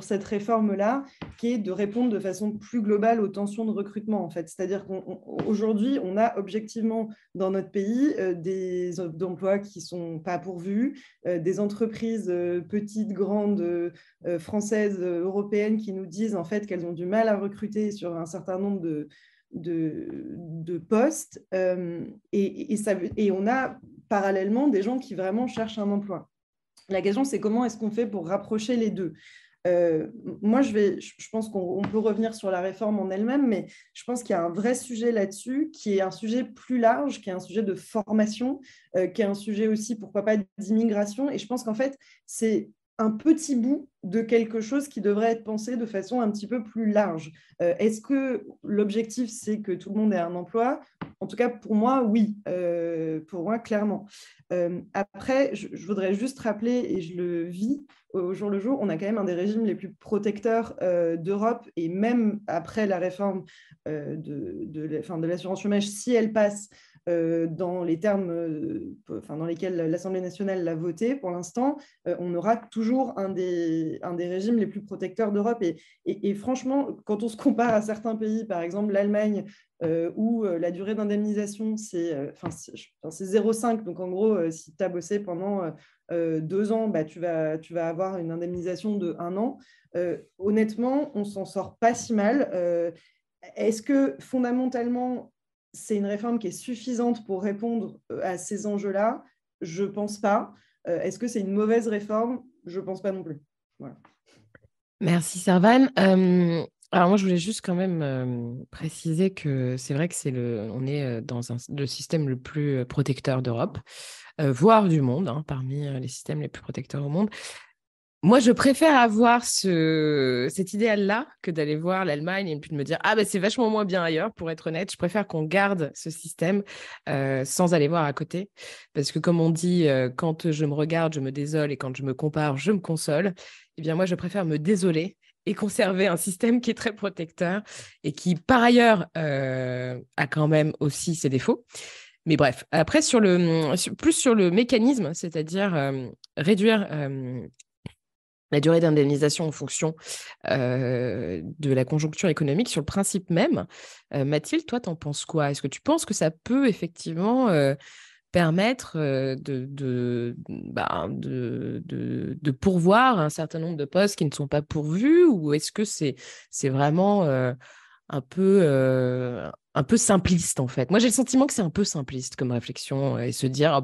cette réforme-là qui est de répondre de façon plus globale aux tensions de recrutement, en fait. C'est-à-dire qu'aujourd'hui, on a objectivement dans notre pays des emplois qui ne sont pas pourvus, des entreprises petites, grandes, françaises, européennes qui nous disent en fait qu'elles ont du mal à recruter sur un certain nombre de postes et on a parallèlement des gens qui vraiment cherchent un emploi. La question, c'est comment est-ce qu'on fait pour rapprocher les deux ? Moi, je pense qu'on peut revenir sur la réforme en elle-même, mais je pense qu'il y a un vrai sujet là-dessus, qui est un sujet plus large, qui est un sujet de formation, qui est un sujet aussi, pourquoi pas, d'immigration. Et je pense qu'en fait, c'est un petit bout de quelque chose qui devrait être pensé de façon un petit peu plus large. Est-ce que l'objectif, c'est que tout le monde ait un emploi ? En tout cas, pour moi, oui. Pour moi, clairement. Après, je voudrais juste rappeler, et je le vis au jour le jour, on a quand même un des régimes les plus protecteurs d'Europe, et même après la réforme de l'assurance chômage, si elle passe dans les termes dans lesquels l'Assemblée nationale l'a voté pour l'instant, on aura toujours un des régimes les plus protecteurs d'Europe. Et franchement, quand on se compare à certains pays, par exemple l'Allemagne, où la durée d'indemnisation, c'est 0,5. Donc en gros, si tu as bossé pendant 2 ans, bah, tu vas avoir une indemnisation de 1 an. Honnêtement, on ne s'en sort pas si mal. Est-ce que fondamentalement, c'est une réforme qui est suffisante pour répondre à ces enjeux-là? Je ne pense pas. Est-ce que c'est une mauvaise réforme? Je ne pense pas non plus. Voilà. Merci Servane. Alors moi, je voulais juste quand même préciser que c'est vrai que on est dans le système le plus protecteur d'Europe, voire du monde, hein, parmi les systèmes les plus protecteurs au monde. Moi, je préfère avoir cet idéal-là que d'aller voir l'Allemagne et puis de me dire « Ah, ben c'est vachement moins bien ailleurs, pour être honnête. » Je préfère qu'on garde ce système sans aller voir à côté. Parce que comme on dit, quand je me regarde, je me désole et quand je me compare, je me console. Eh bien, moi, je préfère me désoler et conserver un système qui est très protecteur et qui, par ailleurs, a quand même aussi ses défauts. Mais bref, après, plus sur le mécanisme, c'est-à-dire réduire la durée d'indemnisation en fonction de la conjoncture économique, sur le principe même. Mathilde, toi, t'en penses quoi? Est-ce que tu penses que ça peut effectivement permettre de pourvoir un certain nombre de postes qui ne sont pas pourvus, ou est-ce que c'est vraiment un peu simpliste, en fait? Moi, j'ai le sentiment que c'est un peu simpliste comme réflexion, et se dire,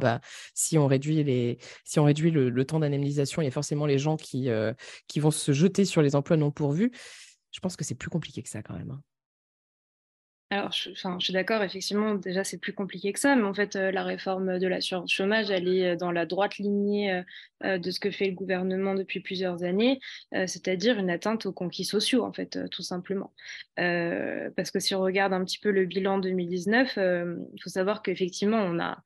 si on réduit le temps d'indemnisation, il y a forcément les gens qui vont se jeter sur les emplois non pourvus. Je pense que c'est plus compliqué que ça quand même, hein. Alors, je suis d'accord, effectivement, déjà, c'est plus compliqué que ça, mais en fait, la réforme de l'assurance chômage, elle est dans la droite lignée de ce que fait le gouvernement depuis plusieurs années, c'est-à-dire une atteinte aux conquis sociaux, en fait, tout simplement. Parce que si on regarde un petit peu le bilan 2019, il faut savoir qu'effectivement, on a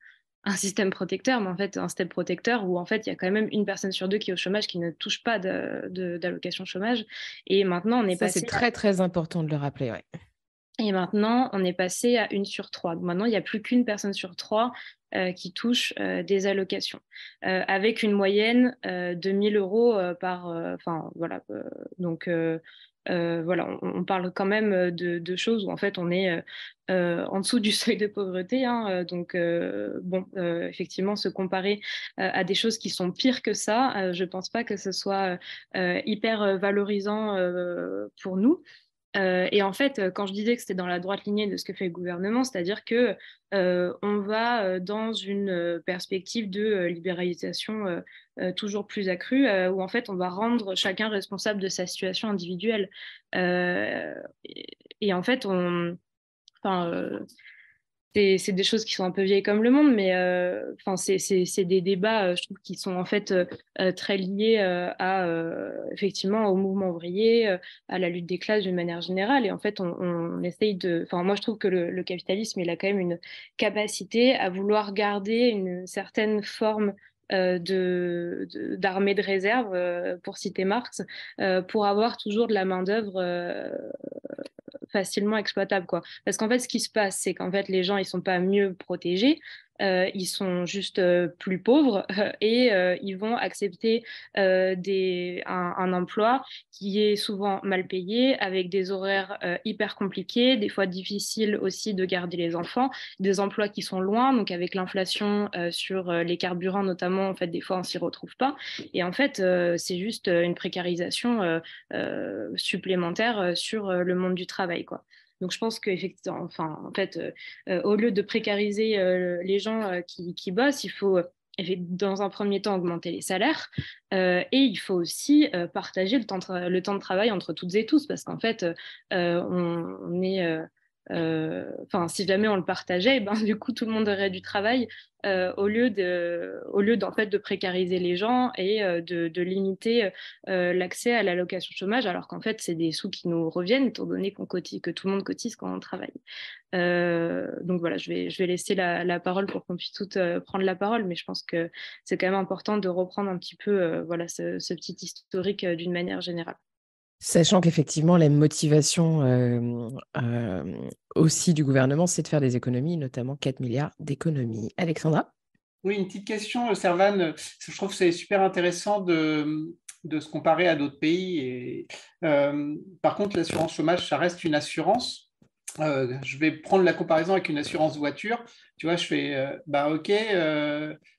un système protecteur, mais en fait, un système protecteur où, en fait, il y a quand même 1 personne sur 2 qui est au chômage, qui ne touche pas d'allocation chômage. Et maintenant, on est passé... c'est très, très important de le rappeler, ouais. Et maintenant, on est passé à 1 sur 3. Donc maintenant, il n'y a plus qu'1 personne sur 3 qui touche des allocations, avec une moyenne de 1 000 € par... voilà. Donc, voilà, on parle quand même de choses où, en fait, on est en dessous du seuil de pauvreté. Hein, donc, effectivement, se comparer à des choses qui sont pires que ça, je ne pense pas que ce soit hyper valorisant pour nous. Et en fait, quand je disais que c'était dans la droite lignée de ce que fait le gouvernement, c'est-à-dire que on va dans une perspective de libéralisation toujours plus accrue, où en fait on va rendre chacun responsable de sa situation individuelle. Et en fait, c'est des choses qui sont un peu vieilles comme le monde, mais c'est des débats, je trouve, qui sont en fait très liés effectivement au mouvement ouvrier, à la lutte des classes d'une manière générale. Et en fait, on essaye de... Enfin, moi, je trouve que le capitalisme, il a quand même une capacité à vouloir garder une certaine forme d'armée de réserve, pour citer Marx, pour avoir toujours de la main-d'œuvre facilement exploitable, quoi. Parce qu'en fait, ce qui se passe, c'est qu'en fait, les gens, ils sont pas mieux protégés, ils sont juste plus pauvres et ils vont accepter un emploi qui est souvent mal payé, avec des horaires hyper compliqués, des fois difficiles aussi de garder les enfants, des emplois qui sont loin, donc avec l'inflation sur les carburants notamment, en fait, des fois, on s'y retrouve pas. Et en fait, c'est juste une précarisation supplémentaire sur le monde du travail, quoi. Donc, je pense qu'effectivement, au lieu de précariser les gens qui bossent, il faut dans un premier temps augmenter les salaires, et il faut aussi partager le temps de travail entre toutes et tous, parce qu'en fait, on est... si jamais on le partageait, du coup, tout le monde aurait du travail au lieu d'en fait, de précariser les gens et de limiter l'accès à l'allocation chômage, alors qu'en fait, c'est des sous qui nous reviennent, étant donné que tout le monde cotise quand on travaille. Donc voilà, je vais laisser la parole pour qu'on puisse toutes prendre la parole, mais je pense que c'est quand même important de reprendre un petit peu ce petit historique d'une manière générale. Sachant qu'effectivement, la motivation aussi du gouvernement, c'est de faire des économies, notamment 4 milliards d'économies. Alexandra ? Oui, une petite question, Servan. Je trouve que c'est super intéressant de se comparer à d'autres pays. Et, par contre, l'assurance chômage, ça reste une assurance. Je vais prendre la comparaison avec une assurance voiture. Tu vois, je fais, OK,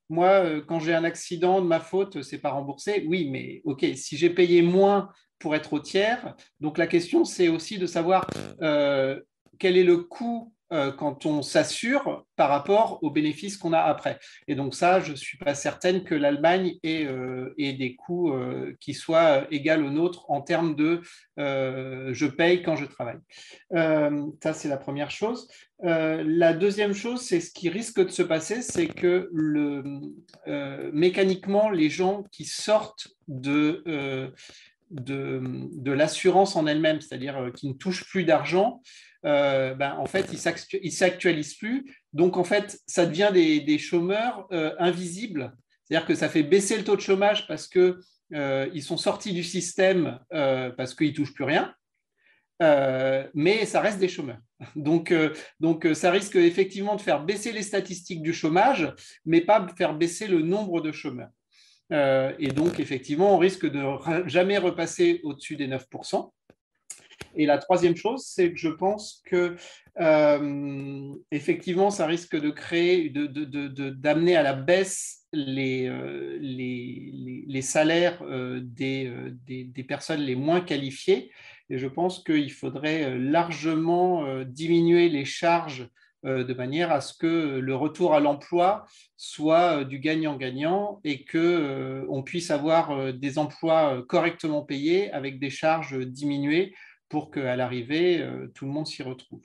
moi, quand j'ai un accident de ma faute, c'est pas remboursé. Oui, mais OK, si j'ai payé moins pour être au tiers, donc la question, c'est aussi de savoir quel est le coût quand on s'assure par rapport aux bénéfices qu'on a après. Et donc ça, je ne suis pas certaine que l'Allemagne ait des coûts qui soient égaux aux nôtres en termes de je paye quand je travaille. Ça, c'est la première chose. La deuxième chose, c'est ce qui risque de se passer, c'est que mécaniquement, les gens qui sortent de l'assurance en elle-même, c'est-à-dire qui ne touchent plus d'argent, en fait, ils ne s'actualisent plus. Donc, en fait, ça devient des chômeurs invisibles. C'est-à-dire que ça fait baisser le taux de chômage parce qu'ils sont sortis du système parce qu'ils ne touchent plus rien. Mais ça reste des chômeurs. Donc, ça risque effectivement de faire baisser les statistiques du chômage, mais pas faire baisser le nombre de chômeurs. Et donc, effectivement, on risque de jamais repasser au-dessus des 9%. Et la troisième chose, c'est que je pense que effectivement, ça risque de créer, d'amener à la baisse les salaires des personnes les moins qualifiées. Et je pense qu'il faudrait largement diminuer les charges de manière à ce que le retour à l'emploi soit du gagnant-gagnant et qu'on puisse avoir des emplois correctement payés avec des charges diminuées pour qu'à l'arrivée, tout le monde s'y retrouve.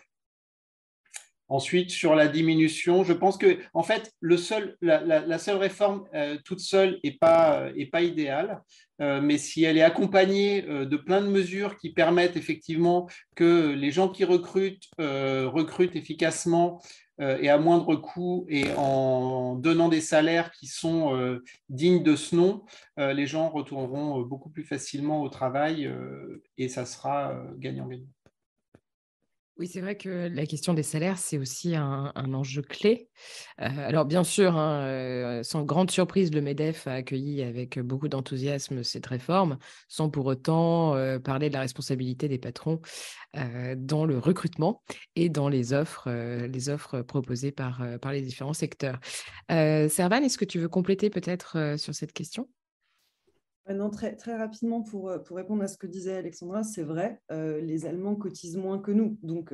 Ensuite, sur la diminution, je pense que en fait, la seule réforme toute seule n'est pas idéale, mais si elle est accompagnée de plein de mesures qui permettent effectivement que les gens qui recrutent efficacement et à moindre coût et en donnant des salaires qui sont dignes de ce nom, les gens retourneront beaucoup plus facilement au travail et ça sera gagnant-gagnant. Oui, c'est vrai que la question des salaires, c'est aussi un enjeu clé. Alors, bien sûr, sans grande surprise, le MEDEF a accueilli avec beaucoup d'enthousiasme cette réforme, sans pour autant parler de la responsabilité des patrons dans le recrutement et dans les offres proposées par les différents secteurs. Servan, est-ce que tu veux compléter peut-être sur cette question ? Non, très, très rapidement pour répondre à ce que disait Alexandra, c'est vrai, les Allemands cotisent moins que nous, donc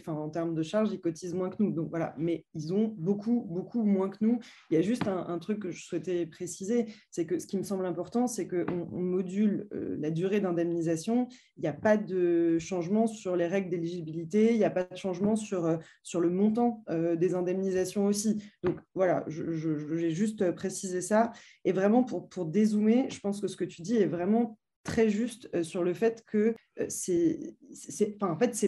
en termes de charges, ils cotisent moins que nous, donc voilà, mais ils ont beaucoup, beaucoup moins que nous. Il y a juste un truc que je souhaitais préciser, c'est que ce qui me semble important, c'est qu'on module la durée d'indemnisation, il n'y a pas de changement sur les règles d'éligibilité, il n'y a pas de changement sur le montant des indemnisations aussi. Donc voilà, j'ai juste précisé ça, et vraiment pour dézoomer, je pense que ce que tu dis est vraiment très juste sur le fait que c'est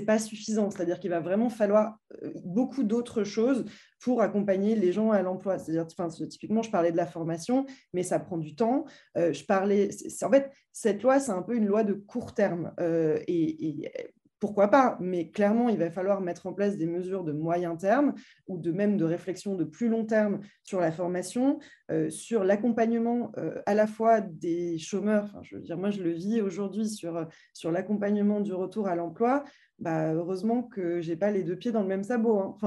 pas suffisant. C'est-à-dire qu'il va vraiment falloir beaucoup d'autres choses pour accompagner les gens à l'emploi. C'est-à-dire, typiquement, je parlais de la formation, mais ça prend du temps. En fait, cette loi, c'est un peu une loi de court terme. Pourquoi pas, mais clairement, il va falloir mettre en place des mesures de moyen terme ou même de réflexion de plus long terme sur la formation, sur l'accompagnement à la fois des chômeurs. Je veux dire, moi, je le vis aujourd'hui sur l'accompagnement du retour à l'emploi. Heureusement que je n'ai pas les deux pieds dans le même sabot,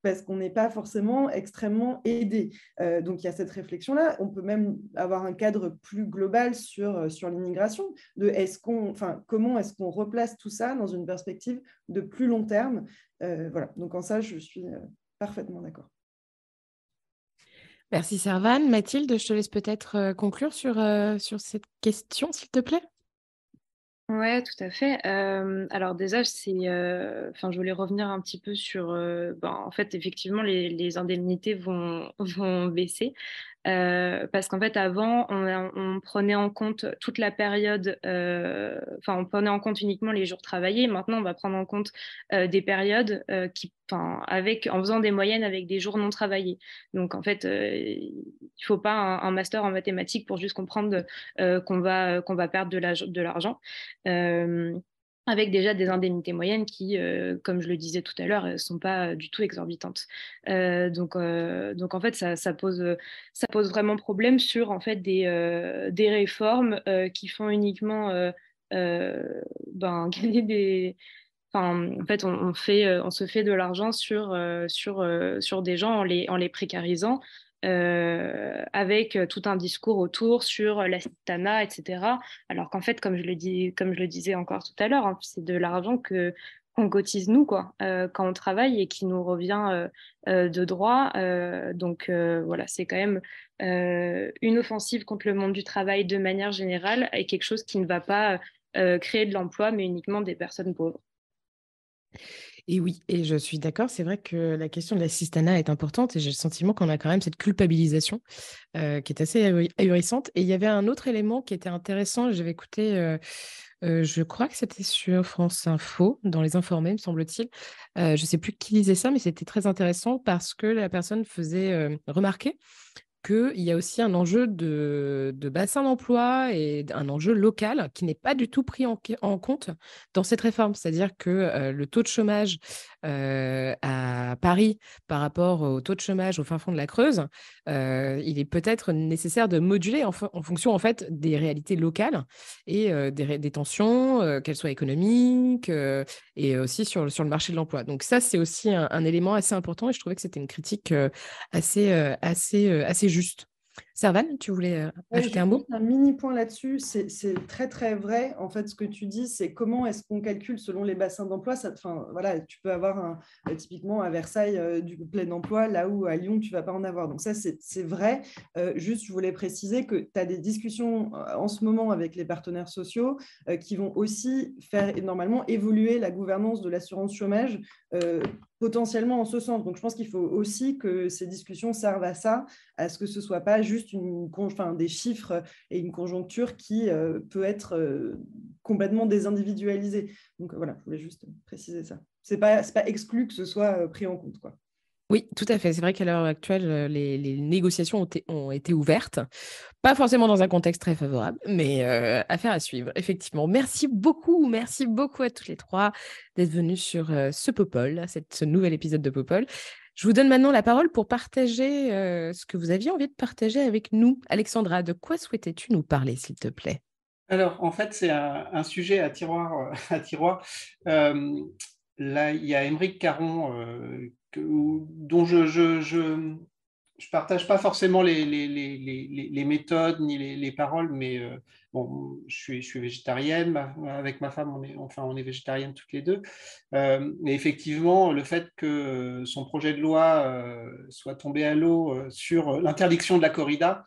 parce qu'on n'est pas forcément extrêmement aidé. Donc, il y a cette réflexion-là. On peut même avoir un cadre plus global sur l'immigration, de comment est-ce qu'on replace tout ça dans une perspective de plus long terme. Voilà. Donc, en ça, je suis parfaitement d'accord. Merci Servan. Mathilde, je te laisse peut-être conclure sur cette question, s'il te plaît. Ouais, tout à fait. Alors déjà, je voulais revenir un petit peu sur, en fait, effectivement, les indemnités vont baisser. Parce qu'en fait, avant, on prenait en compte toute la période, on prenait en compte uniquement les jours travaillés. Maintenant, on va prendre en compte des périodes en faisant des moyennes avec des jours non travaillés. Donc, en fait, il ne faut pas un master en mathématiques pour juste comprendre qu'on va perdre de l'argent. Euh, avec déjà des indemnités moyennes qui, comme je le disais tout à l'heure, ne sont pas du tout exorbitantes. Donc en fait, ça pose vraiment problème sur en fait, des réformes qui font uniquement gagner des... Enfin, en fait, on se fait de l'argent sur des gens en les précarisant, avec tout un discours autour sur l'assistanat, etc. Alors qu'en fait, comme je le disais encore tout à l'heure, hein, c'est de l'argent qu'on cotise nous, quoi, quand on travaille et qui nous revient de droit. Voilà, c'est quand même une offensive contre le monde du travail de manière générale et quelque chose qui ne va pas créer de l'emploi, mais uniquement des personnes pauvres. Et oui, et je suis d'accord, c'est vrai que la question de l'assistanat est importante et j'ai le sentiment qu'on a quand même cette culpabilisation qui est assez ahurissante. Et il y avait un autre élément qui était intéressant, j'avais écouté, je crois que c'était sur France Info, dans Les Informés, me semble-t-il. Je ne sais plus qui disait ça, mais c'était très intéressant parce que la personne faisait remarquer qu'il y a aussi un enjeu de bassin d'emploi et un enjeu local qui n'est pas du tout pris en compte dans cette réforme. C'est-à-dire que le taux de chômage à Paris par rapport au taux de chômage au fin fond de la Creuse, il est peut-être nécessaire de moduler en fonction en fait, des réalités locales et des tensions, qu'elles soient économiques et aussi sur le marché de l'emploi. Donc ça, c'est aussi un élément assez important et je trouvais que c'était une critique assez juste. Servan, tu voulais ajouter un mot? Juste un mini point là-dessus, c'est très très vrai. En fait, ce que tu dis, c'est comment est-ce qu'on calcule selon les bassins d'emploi. Voilà, tu peux avoir typiquement à Versailles du plein emploi, là où à Lyon, tu ne vas pas en avoir. Donc ça, c'est vrai. Juste, je voulais préciser que tu as des discussions en ce moment avec les partenaires sociaux qui vont aussi faire normalement évoluer la gouvernance de l'assurance chômage potentiellement en ce sens. Donc je pense qu'il faut aussi que ces discussions servent à ça, à ce que ce ne soit pas juste des chiffres et une conjoncture qui peut être complètement désindividualisée. Donc voilà, je voulais juste préciser ça. C'est pas exclu que ce soit pris en compte, quoi. Oui, tout à fait. C'est vrai qu'à l'heure actuelle, les négociations ont été ouvertes. Pas forcément dans un contexte très favorable, mais affaire à suivre, effectivement. Merci beaucoup à toutes les trois d'être venues sur ce Popol, ce nouvel épisode de Popol. Je vous donne maintenant la parole pour partager ce que vous aviez envie de partager avec nous. Alexandra, de quoi souhaitais-tu nous parler, s'il te plaît? Alors, en fait, c'est un sujet à tiroir. Là, il y a Aymeric Caron, dont je partage pas forcément les méthodes ni les paroles, mais bon, je suis végétarienne. Avec ma femme, on est végétarienne toutes les deux. Et effectivement, le fait que son projet de loi soit tombé à l'eau sur l'interdiction de la corrida,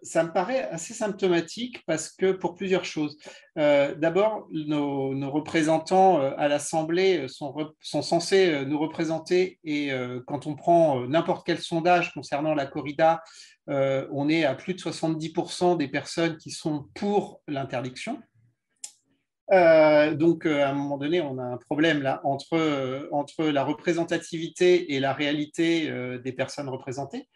ça me paraît assez symptomatique parce que pour plusieurs choses. D'abord, nos représentants à l'Assemblée sont censés nous représenter et quand on prend n'importe quel sondage concernant la corrida, on est à plus de 70% des personnes qui sont pour l'interdiction. Donc, à un moment donné, on a un problème là entre la représentativité et la réalité des personnes représentées.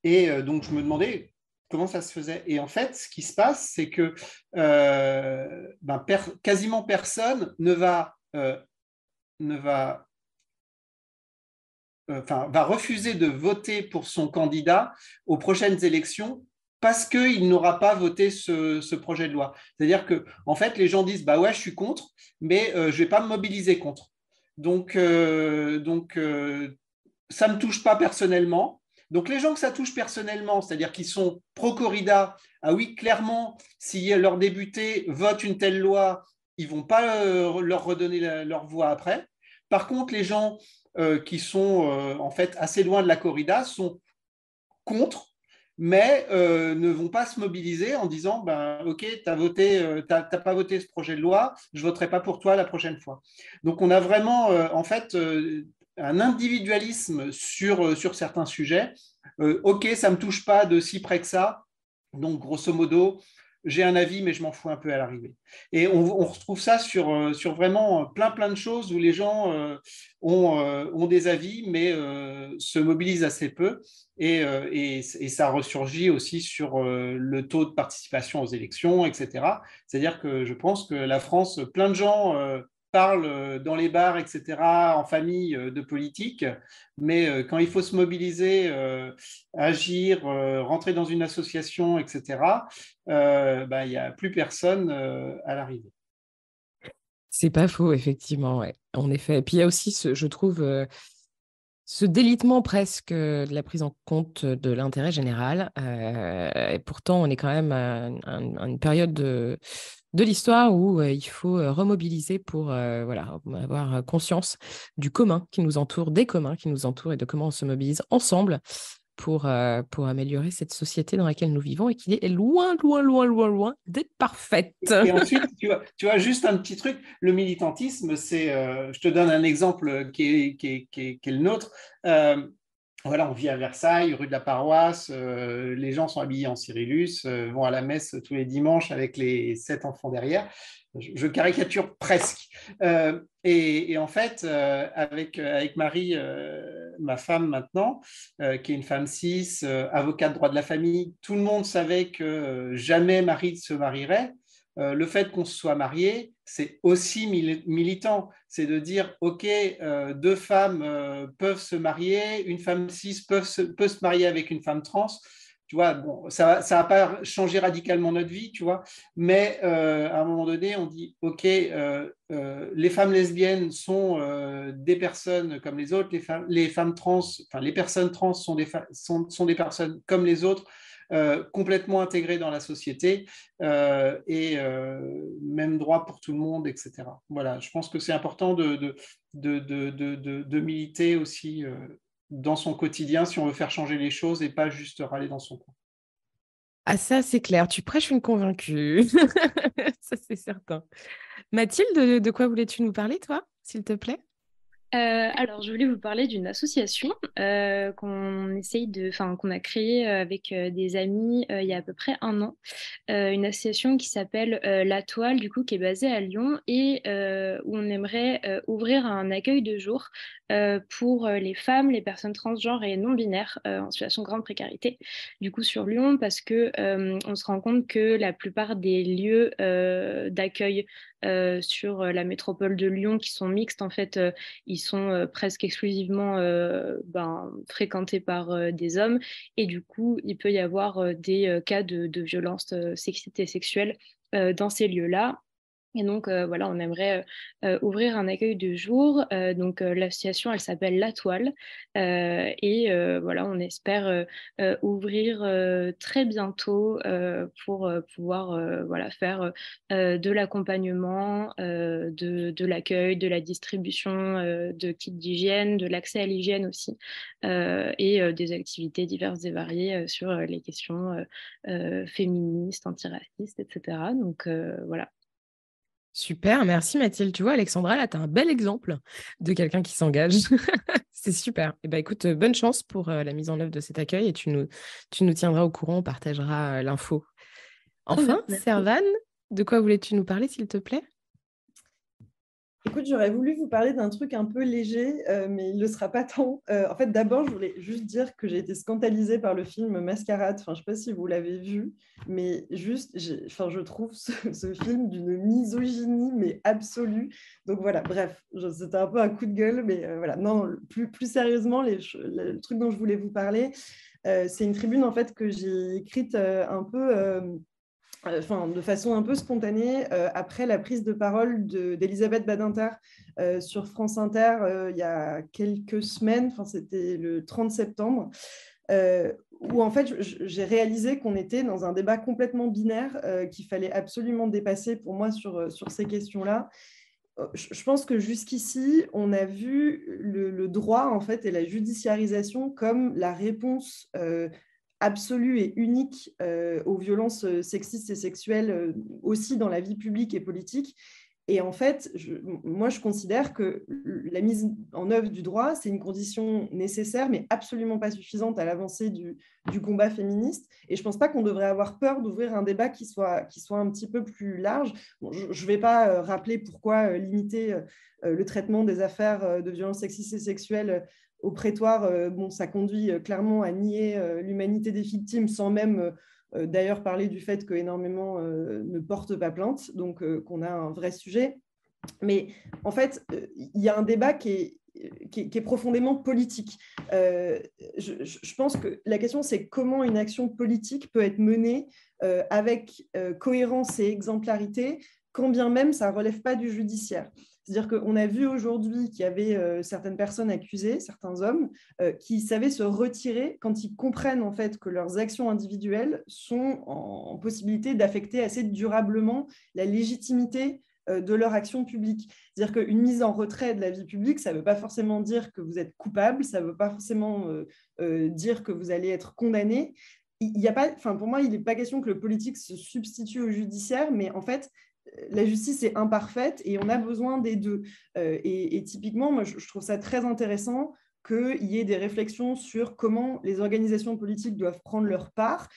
Et donc, je me demandais comment ça se faisait. Et en fait, ce qui se passe, c'est que quasiment personne va refuser de voter pour son candidat aux prochaines élections parce qu'il n'aura pas voté ce projet de loi. C'est-à-dire que, en fait, les gens disent « bah ouais, je suis contre, mais je ne vais pas me mobiliser contre ». Donc, ça ne me touche pas personnellement. Donc, les gens que ça touche personnellement, c'est-à-dire qui sont pro-corrida, ah oui, clairement, si leurs députés votent une telle loi, ils ne vont pas leur redonner leur voix après. Par contre, les gens qui sont en fait assez loin de la corrida sont contre, mais ne vont pas se mobiliser en disant ok, t'as pas voté ce projet de loi, je voterai pas pour toi la prochaine fois. Donc on a vraiment en fait un individualisme sur certains sujets. Ok, ça me touche pas de si près que ça, donc grosso modo j'ai un avis, mais je m'en fous un peu à l'arrivée. Et on retrouve ça sur vraiment plein de choses où les gens ont des avis, mais se mobilisent assez peu. Et ça ressurgit aussi sur le taux de participation aux élections, etc. C'est-à-dire que je pense que la France, plein de gens parlent dans les bars, etc., en famille de politique, mais quand il faut se mobiliser, agir, rentrer dans une association, etc., il n'y a plus personne à l'arrivée. C'est pas faux, effectivement, ouais. En effet. Et puis il y a aussi, je trouve, ce délitement presque de la prise en compte de l'intérêt général. Et pourtant, on est quand même à une période de l'histoire où il faut remobiliser pour avoir conscience du commun qui nous entoure, des communs qui nous entourent et de comment on se mobilise ensemble pour améliorer cette société dans laquelle nous vivons et qui est loin d'être parfaite. Et ensuite, tu vois, juste un petit truc, le militantisme, c'est, je te donne un exemple qui est le nôtre. Voilà, on vit à Versailles, rue de la Paroisse, les gens sont habillés en Cyrillus, vont à la messe tous les dimanches avec les 7 enfants derrière. Je caricature presque. Et en fait, avec Marie, ma femme maintenant, qui est une femme cis, avocate droit de la famille, tout le monde savait que jamais Marie ne se marierait. Le fait qu'on se soit marié, c'est aussi militant. C'est de dire, OK, 2 femmes peuvent se marier, une femme cis peut se marier avec une femme trans. Tu vois, bon, ça va pas changer radicalement notre vie, tu vois, mais à un moment donné, on dit, OK, les femmes lesbiennes sont des personnes comme les autres, les femmes trans, enfin les personnes trans sont des personnes comme les autres, complètement intégrées dans la société et même droit pour tout le monde, etc. Voilà, je pense que c'est important de militer aussi dans son quotidien si on veut faire changer les choses et pas juste râler dans son coin. Ah ça, c'est clair, tu prêches une convaincue. Ça, c'est certain. Mathilde, de quoi voulais-tu nous parler, toi, s'il te plaît? Alors, je voulais vous parler d'une association qu'on a créée avec des amis il y a à peu près 1 an. Une association qui s'appelle La Toile, du coup, qui est basée à Lyon et où on aimerait ouvrir un accueil de jour pour les femmes, les personnes transgenres et non-binaires en situation de grande précarité, du coup, sur Lyon, parce que on se rend compte que la plupart des lieux d'accueil sur la métropole de Lyon qui sont mixtes, en fait, ils sont presque exclusivement fréquentés par des hommes et du coup, il peut y avoir des cas de violence sexiste et sexuelle dans ces lieux-là. Et donc, voilà, on aimerait ouvrir un accueil de jour. Donc, l'association, elle s'appelle La Toile. Voilà, on espère ouvrir très bientôt pour pouvoir voilà, faire de l'accompagnement, de l'accueil, de la distribution de kits d'hygiène, de l'accès à l'hygiène aussi, et des activités diverses et variées sur les questions féministes, antiracistes, etc. Donc, voilà. Super, merci Mathilde. Tu vois, Alexandra, là, tu as un bel exemple de quelqu'un qui s'engage. C'est super. Et ben, écoute, bonne chance pour la mise en œuvre de cet accueil et tu nous tiendras au courant, on partagera l'info. Enfin, Servane, de quoi voulais-tu nous parler, s'il te plaît? Écoute, j'aurais voulu vous parler d'un truc un peu léger, mais il ne le sera pas tant. En fait, d'abord, je voulais juste dire que j'ai été scandalisée par le film Mascarade. Enfin, je ne sais pas si vous l'avez vu, mais juste, je trouve ce film d'une misogynie, mais absolue. Donc voilà, bref, c'était un peu un coup de gueule, mais voilà. Non, plus sérieusement, le truc dont je voulais vous parler, c'est une tribune en fait que j'ai écrite un peu... de façon un peu spontanée, après la prise de parole d'Elisabeth Badinter sur France Inter il y a quelques semaines, c'était le 30 septembre, où en fait j'ai réalisé qu'on était dans un débat complètement binaire qu'il fallait absolument dépasser pour moi sur ces questions-là. Je pense que jusqu'ici, on a vu le droit en fait, et la judiciarisation comme la réponse absolue et unique aux violences sexistes et sexuelles aussi dans la vie publique et politique. Et en fait, moi, je considère que la mise en œuvre du droit, c'est une condition nécessaire, mais absolument pas suffisante à l'avancée du combat féministe. Et je ne pense pas qu'on devrait avoir peur d'ouvrir un débat qui soit un petit peu plus large. Bon, je ne vais pas rappeler pourquoi limiter le traitement des affaires de violences sexistes et sexuelles au prétoire. Ça conduit clairement à nier l'humanité des victimes sans même... d'ailleurs, parler du fait qu'énormément ne portent pas plainte, donc qu'on a un vrai sujet. Mais en fait, il y a un débat qui est profondément politique. Je pense que la question, c'est comment une action politique peut être menée avec cohérence et exemplarité, quand bien même ça ne relève pas du judiciaire. C'est-à-dire qu'on a vu aujourd'hui qu'il y avait certaines personnes accusées, certains hommes, qui savaient se retirer quand ils comprennent en fait que leurs actions individuelles sont en possibilité d'affecter assez durablement la légitimité de leur action publique. C'est-à-dire qu'une mise en retrait de la vie publique, ça ne veut pas forcément dire que vous êtes coupable, ça ne veut pas forcément dire que vous allez être condamné. Pour moi, il n'est pas question que le politique se substitue au judiciaire, mais en fait, la justice est imparfaite et on a besoin des deux. Et typiquement, moi, je trouve ça très intéressant qu'il y ait des réflexions sur comment les organisations politiques doivent prendre leur part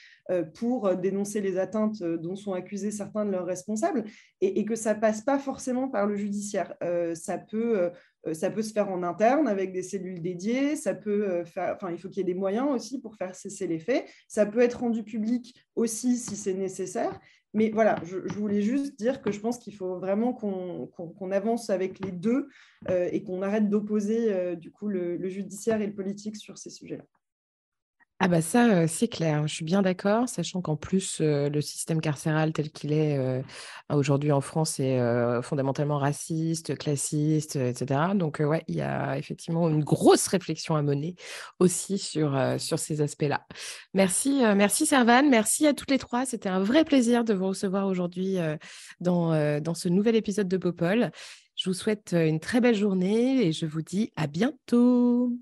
pour dénoncer les atteintes dont sont accusés certains de leurs responsables et que ça ne passe pas forcément par le judiciaire. Ça peut se faire en interne avec des cellules dédiées, il faut qu'il y ait des moyens aussi pour faire cesser les faits. Ça peut être rendu public aussi si c'est nécessaire. Mais voilà, je voulais juste dire que je pense qu'il faut vraiment qu'on avance avec les deux et qu'on arrête d'opposer du coup le judiciaire et le politique sur ces sujets-là. Ah bah ça, c'est clair, je suis bien d'accord, sachant qu'en plus, le système carcéral tel qu'il est aujourd'hui en France est fondamentalement raciste, classiste, etc. Donc ouais, il y a effectivement une grosse réflexion à mener aussi sur ces aspects-là. Merci Servane, merci à toutes les trois. C'était un vrai plaisir de vous recevoir aujourd'hui dans ce nouvel épisode de Popol. Je vous souhaite une très belle journée et je vous dis à bientôt.